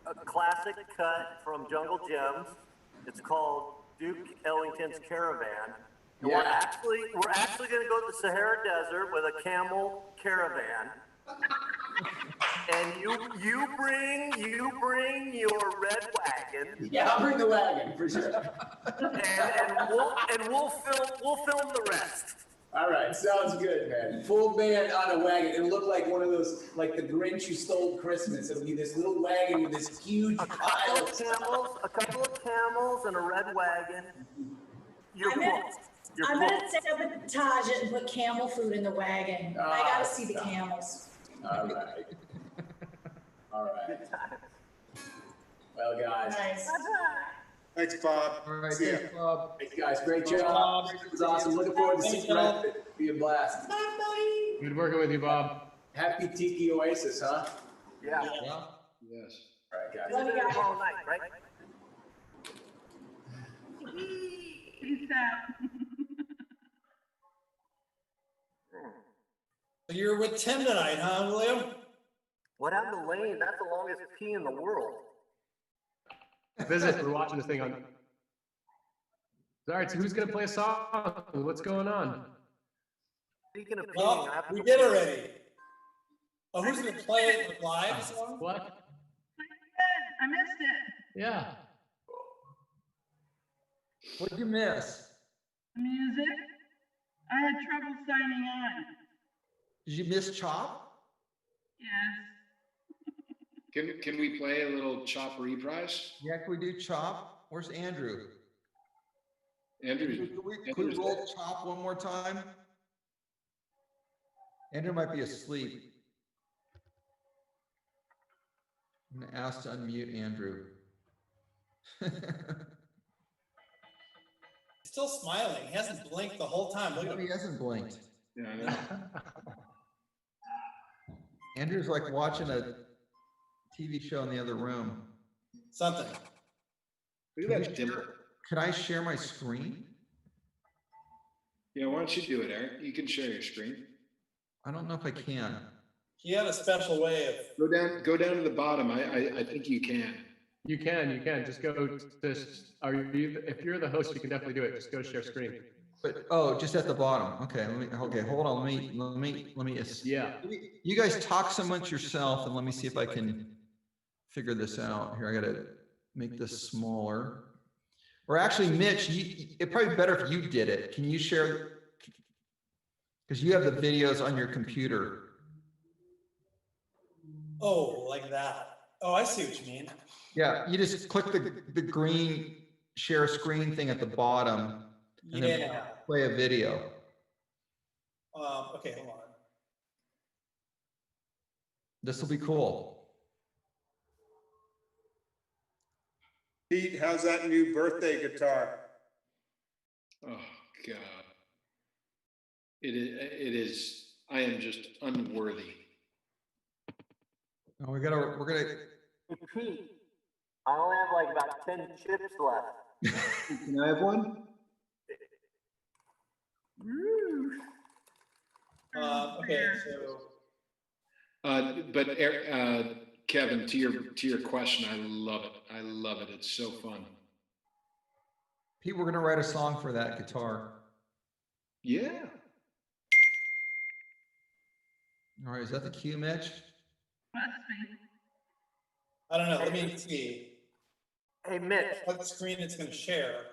a classic cut from Jungle Gems. It's called Duke Ellington's Caravan. And we're actually gonna go to the Sahara Desert with a camel caravan. And you bring your red wagon. Yeah, I'll bring the wagon for sure. and we'll film the rest. All right, sounds good, man. Full band on a wagon. It'll look like one of those, like the Grinch who stole Christmas. It'll be this little wagon with this huge pile of a couple of camels and a red wagon. I'm gonna sabotage it and put camel food in the wagon. I gotta see the camels. All right. All right. Well, guys. Nice. Thanks, Bob. All right, See ya. thanks, Bob. Thanks, guys. Great job. It was awesome. Looking forward to seeing you around. Be a blast. Good working with you, Bob. Happy Tiki Oasis, huh? Yeah. Yes. All right, guys. Love you guys. All night, right? Peace out. So you're with Tim tonight, huh, William? What happened to Lane? That's the longest pee in the world. Visit. We're watching this thing on. All right, so who's gonna play a song? What's going on? Speaking of peeing, Well, we did already. Oh, who's gonna play it live? Song? What? I missed it. Yeah. What did you miss? Music. I had trouble signing on. Did you miss Chop? Yes. Can we play a little Chop reprise? Yeah, can we do Chop? Where's Andrew? Andrew, Can we roll Chop one more time? Andrew might be asleep. I'm gonna ask to unmute Andrew. Still smiling. He hasn't blinked the whole time. Look at He him. hasn't blinked. Yeah, I know. Andrew's like watching a TV show in the other room. Something. Look at that dimple. Could I share my screen? Yeah, why don't you do it, Eric? You can share your screen. I don't know if I can. He had a special way of. Go down to the bottom. I think you can. You can. Just go to, if you're the host, you can definitely do it. Just go to share screen. But, oh, just at the bottom. Okay, hold on. Let me. Yeah. You guys talk so much yourself, and let me see if I can figure this out. Here, I gotta make this smaller. Or actually, Mitch, it'd probably be better if you did it. Can you share? Because you have the videos on your computer. Oh, like that. Oh, I see what you mean. Yeah, you just click the green share screen thing at the bottom, and then play a video. Okay, hold on. This will be cool. Pete, how's that new birthday guitar? Oh God. It is, I am just unworthy. Oh, we're gonna. Pete, I only have like about 10 chips left. Can I have one? Okay, so. But Kevin, to your question, I love it. I love it. It's so fun. Pete, we're gonna write a song for that guitar. Yeah. All right, is that the cue, Mitch? I don't know. Let me see. Hey, Mitch. What screen it's going to share?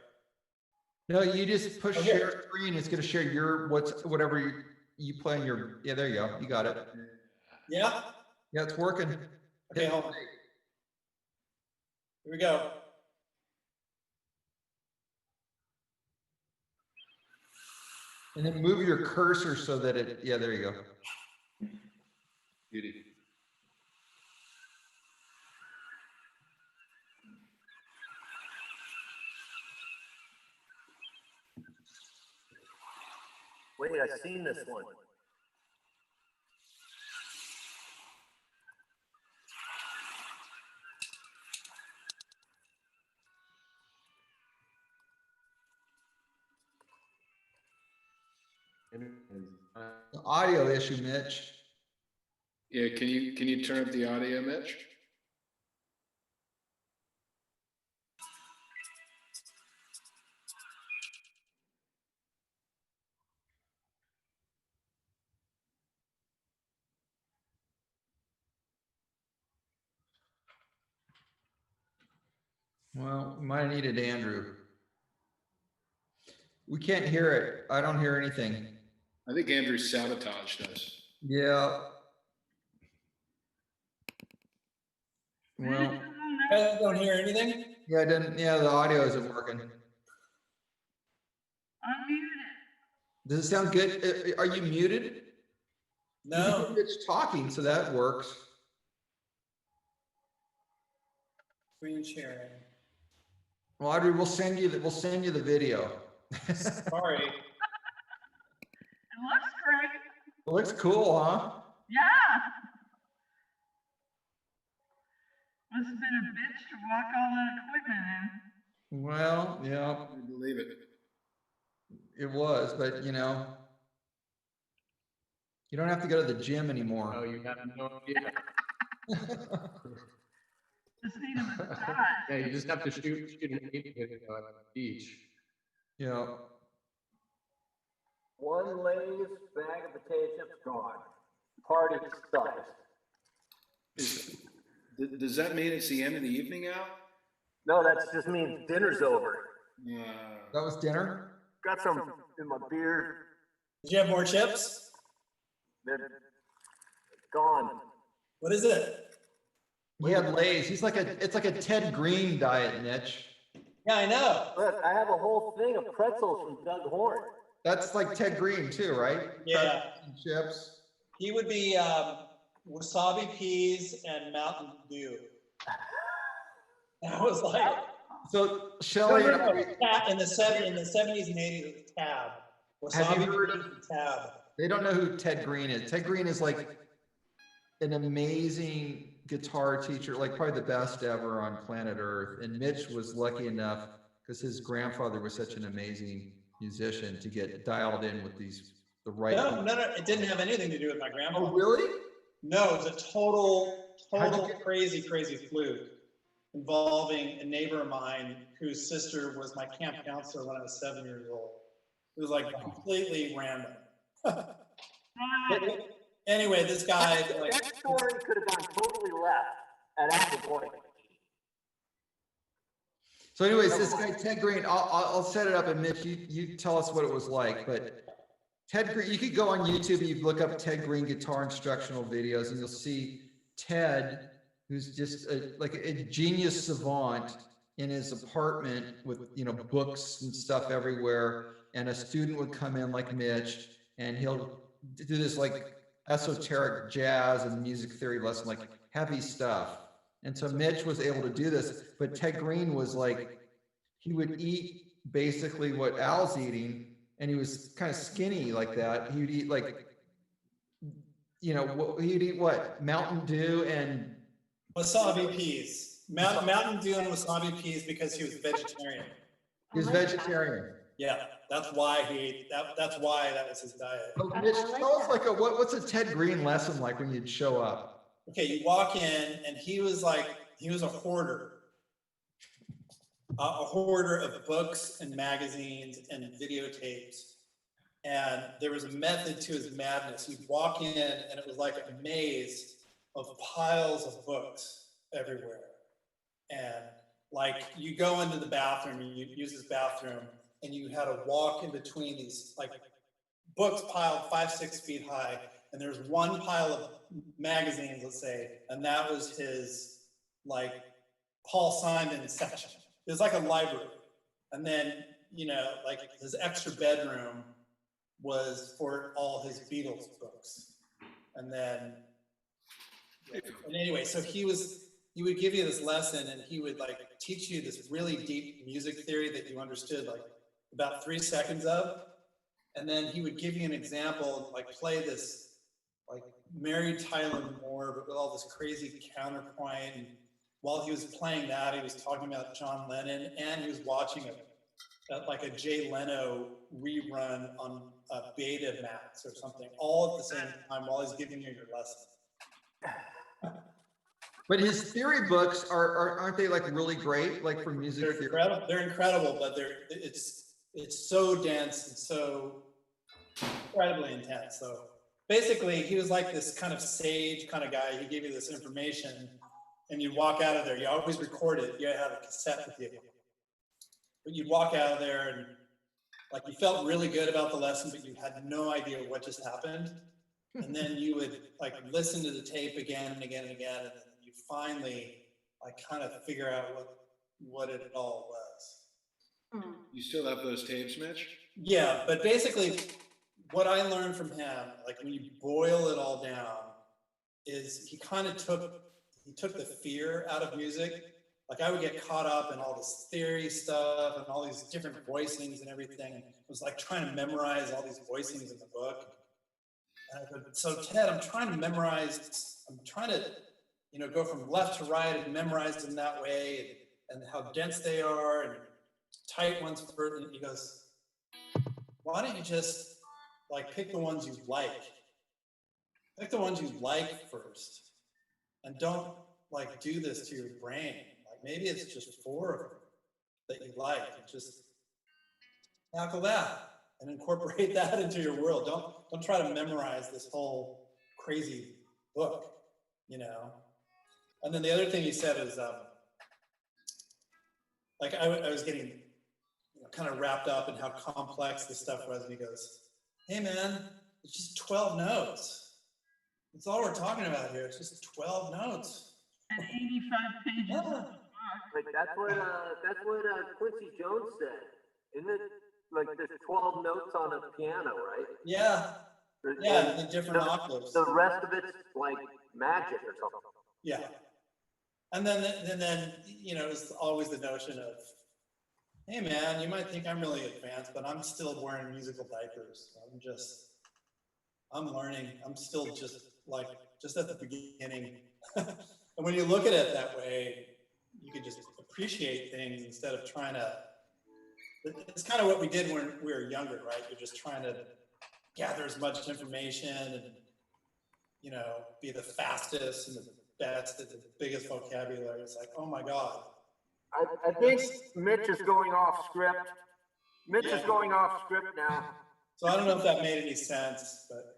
No, you just push share screen. It's going to share your whatever you play in your. Yeah, there you go. You got it. Yeah. Yeah, it's working. Okay, hold on. Here we go. And then move your cursor so that it. Yeah, there you go. Beauty. Wait, I've seen this one. The audio issue, Mitch. Yeah, can you turn up the audio, Mitch? Well, we might have needed Andrew. We can't hear it. I don't hear anything. I think Andrew sabotaged us. Yeah. Well, I don't hear anything. yeah, I didn't. Yeah, the audio isn't working. I'm muted. Does it sound good? Are you muted? No. It's talking, so that works. Screen sharing. Well, Audrey, we'll send you the video. Sorry. It looks great. It looks cool, huh? Yeah. Must have been a bitch to walk all that equipment in. Well, yeah. I believe it. It was, but you don't have to go to the gym anymore. Oh, you have no idea. Just need a massage. Yeah, you just have to shoot an 8 video at the beach. Yeah. One Lay's bag of potato chips gone. Party sucks. Does that mean it's the end of the evening now? No, that just means dinner's over. That was dinner? Got some in my beer. Did you have more chips? They're gone. What is it? He had Lay's. It's like a Ted Green diet, Mitch. Yeah, I know. Look, I have a whole thing of pretzels from Doug Horn. That's like Ted Green too, right? Yeah. Pretzels and chips. He would be wasabi peas and Mountain Dew. That was like. So Shelley, in the 70s and 80s, it was Tab. have you Wasabi heard peas of? and Tab. They don't know who Ted Green is. Ted Green is like an amazing guitar teacher, like probably the best ever on planet Earth. And Mitch was lucky enough because his grandfather was such an amazing musician to get dialed in with the right. No, it didn't have anything to do with my grandfather. Oh, really? No, it was a total crazy fluke involving a neighbor of mine whose sister was my camp counselor when I was 7 years old. It was like completely random. Anyway, this guy. That story could have gone totally left at Apple Point. So anyways, this guy, Ted Green, I'll set it up and Mitch, you tell us what it was like, but Ted Green, you could go on YouTube and you look up Ted Green guitar instructional videos and you'll see Ted, who's just like a genius savant in his apartment with, books and stuff everywhere. And a student would come in like Mitch and he'll do this like esoteric jazz and music theory lesson, like heavy stuff. And so Mitch was able to do this, but Ted Green was like, he would eat basically what Al's eating, and he was kind of skinny like that. He would eat like, he'd eat what? Mountain Dew and wasabi peas. Mountain Dew and wasabi peas because he was vegetarian. He was vegetarian. Yeah, that's why he ate that. That's why that was his diet. Oh, Mitch, tell us like what's a Ted Green lesson like when you'd show up? Okay, you walk in and he was a hoarder. A hoarder of books and magazines and videotapes. And there was a method to his madness. You'd walk in and it was like a maze of piles of books everywhere. And like you go into the bathroom, you use this bathroom, and you had to walk in between these like books piled 5-6 feet high. And there's one pile of magazines, let's say, and that was his like Paul Simon section. It was like a library. And then, like his extra bedroom was for all his Beatles books. And then, and anyway, so he would give you this lesson and he would like teach you this really deep music theory that you understood like about 3 seconds of. And then he would give you an example, like play this like Mary Tyler Moore, but with all this crazy counterpoint. And while he was playing that, he was talking about John Lennon, and he was watching a Jay Leno rerun on Betamax or something, all at the same time while he's giving you your lesson. But his theory books aren't they like really great, like for music theory? Incredible. They're incredible, but it's so dense and so incredibly intense. So basically, he was like this kind of sage kind of guy. He gave you this information, and you'd walk out of there. You always record it. You had a cassette with you. But you'd walk out of there, and like you felt really good about the lesson, but you had no idea what just happened. And then you would like listen to the tape again and again and again, and then you finally like kind of figure out what it all was. You still have those tapes, Mitch? Yeah, but basically, what I learned from him, like when you boil it all down, is he took the fear out of music. Like I would get caught up in all this theory stuff and all these different voicings and everything. It was like trying to memorize all these voicings in the book. And I said, so Ted, I'm trying to, go from left to right and memorize them that way and how dense they are and tight ones first. And he goes, why don't you just like pick the ones you like? Pick the ones you like first, and don't like do this to your brain. Like maybe it's just 4 of them that you like, and just tackle that and incorporate that into your world. Don't try to memorize this whole crazy book, And then the other thing he said is, like I was getting kind of wrapped up in how complex this stuff was, and he goes, hey man, it's just 12 notes. That's all we're talking about here. It's just 12 notes. And 85 pages of the book. Like that's what Quincy Jones said. Isn't it like there's 12 notes on a piano, right? Yeah. Yeah, the different octaves. The rest of it's like magic or something. Yeah. And then you know, it's always the notion of, hey man, you might think I'm really advanced, but I'm still wearing musical diapers. I'm learning. I'm still just at the beginning. And when you look at it that way, you can just appreciate things instead of trying to, it's kind of what we did when we were younger, right? You're just trying to gather as much information and, you know, be the fastest and the best and the biggest vocabulary. It's like, oh my God. I think Mitch is going off script. Mitch is going off script now. So I don't know if that made any sense, but.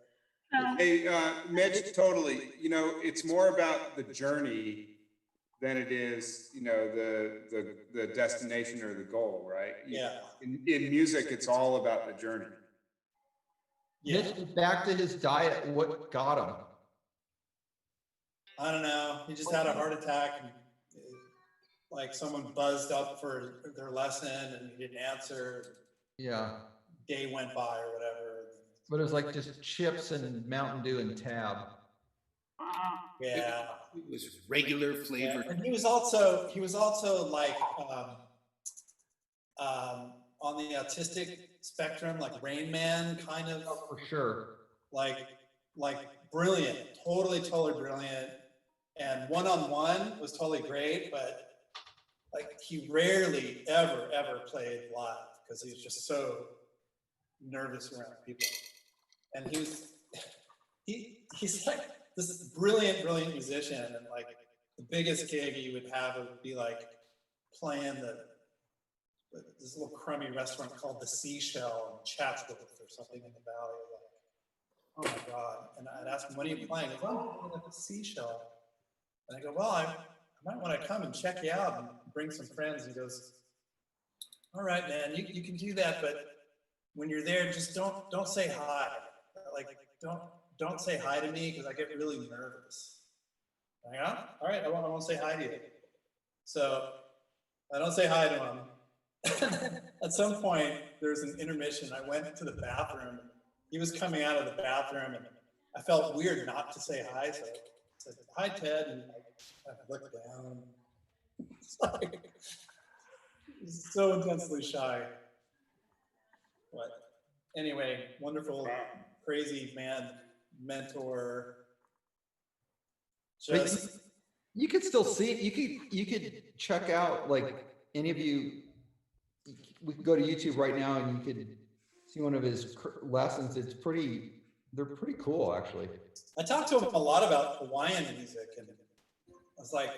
Hey, Mitch, totally. You know, it's more about the journey than it is, you know, the destination or the goal, right? Yeah. In music, it's all about the journey. Yeah. Mitch, back to his diet, what got him? I don't know. He just had a heart attack and like someone buzzed up for their lesson and he didn't answer. Yeah. Day went by or whatever. But it was like just chips and Mountain Dew and Tab. Yeah. It was regular flavor. Yeah. And he was also like on the autistic spectrum, like Rain Man kind of. Oh, for sure. Like brilliant, totally brilliant. And one-on-one was totally great, but like he rarely ever played live because he was just so nervous around people. And he's like this brilliant musician, and like the biggest gig he would have would be like playing this little crummy restaurant called the Seashell in Chatsworth or something in the valley. Like, oh my God. And I'd ask him, what are you playing? He goes, oh, I'm playing at the Seashell. And I go, well, I might want to come and check you out and bring some friends. And he goes, all right, man, you can do that, but when you're there, just don't say hi. Like, don't say hi to me because I get really nervous. I go, all right, I won't say hi to you. So I don't say hi to him. At some point, there's an intermission. I went to the bathroom. He was coming out of the bathroom, and I felt weird not to say hi. So I said, hi, Ted. And I looked down. Sorry. He's so intensely shy. But anyway, wonderful, crazy man, mentor. Just you could still see it. You could check out, like, any of you. We could go to YouTube right now and you could see one of his lessons. They're pretty cool, actually. I talked to him a lot about Hawaiian music, and I was like,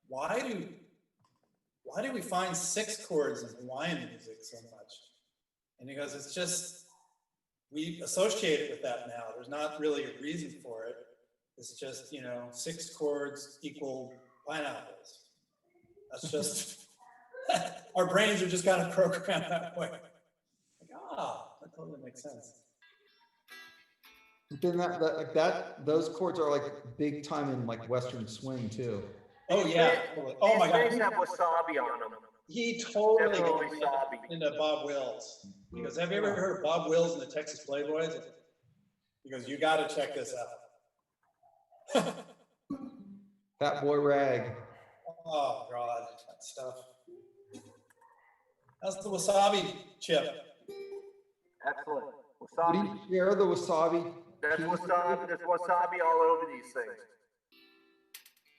why do we find 6 chords in Hawaiian music so much? And he goes, it's just, we associate it with that now. There's not really a reason for it. It's just, 6 chords equal pineapples. That's just, our brains are just kind of programmed that way. Like, that totally makes sense. But then those chords are like big time in like Western swing too. Oh yeah. Oh my God. These have wasabi on them. He totally into Bob Wills. He goes, have you ever heard of Bob Wills and the Texas Playboys? He goes, you got to check this out. Fat Boy Rag. Oh God, that stuff. That's the wasabi chip. Excellent. Wasabi. Do you share the wasabi? There's wasabi. There's wasabi all over these things.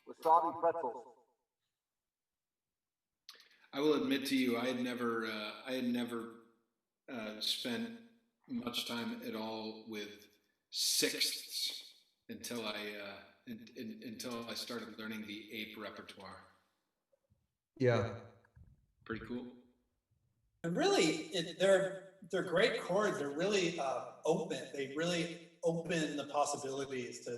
Wasabi pretzels. I will admit to you, I had never spent much time at all with sixths until I started learning the APE repertoire. Yeah. Pretty cool. And really, they're great chords. They're really open. They really open the possibilities to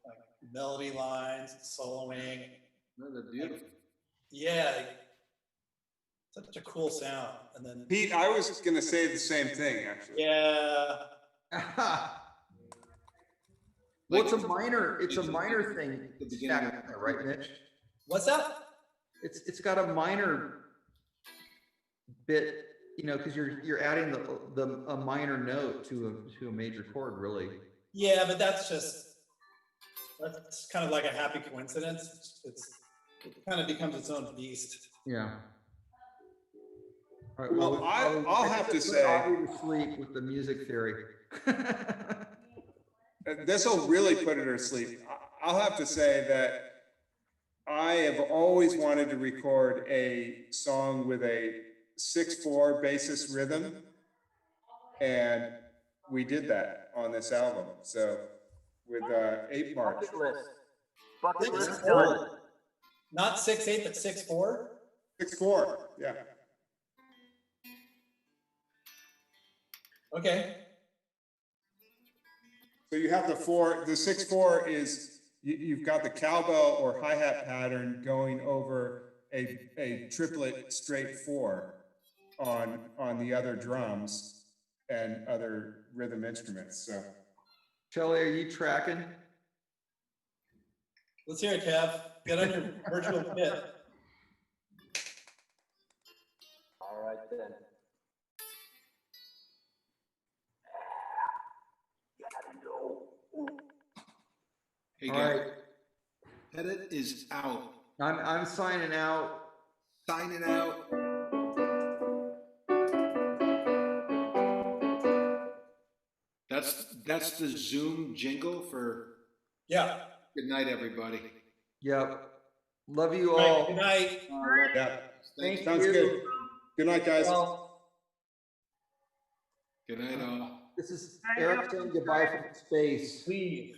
like melody lines, soloing. No, they're beautiful. Yeah, such a cool sound. And then Pete, I was going to say the same thing, actually. Yeah. Well, Like- it's a minor thing, The beginning of- right, Mitch? What's that? It's got a minor bit, you know, because you're adding a minor note to a major chord, really. Yeah, but that's kind of like a happy coincidence. It kind of becomes its own beast. Yeah. All right, Well, I'll have to say, Audrey to sleep with the music theory. this will really put her to sleep. I'll have to say that I have always wanted to record a song with a 6/4 bassist rhythm, and we did that on this album. So with APE March. Bucket list. Bucket list 6/4. done. Not 6/8, but 6/4. 6/4, yeah. Okay. So you have the 6/4 is, you've got the cowbell or hi-hat pattern going over a triplet straight 4 on the other drums and other rhythm instruments, so. Shelly, are you tracking? Let's hear it, Kev. Get on your virtual kit. All right then. Hey, All guys. right. Edit is out. I'm signing out. Signing out. That's the Zoom jingle for. Yeah. Good night, everybody. Yep. Love you All right, all. good night. Yeah, Thank sounds you. good. Good night, guys. Good night, all. This is Eric saying goodbye from space. Leave.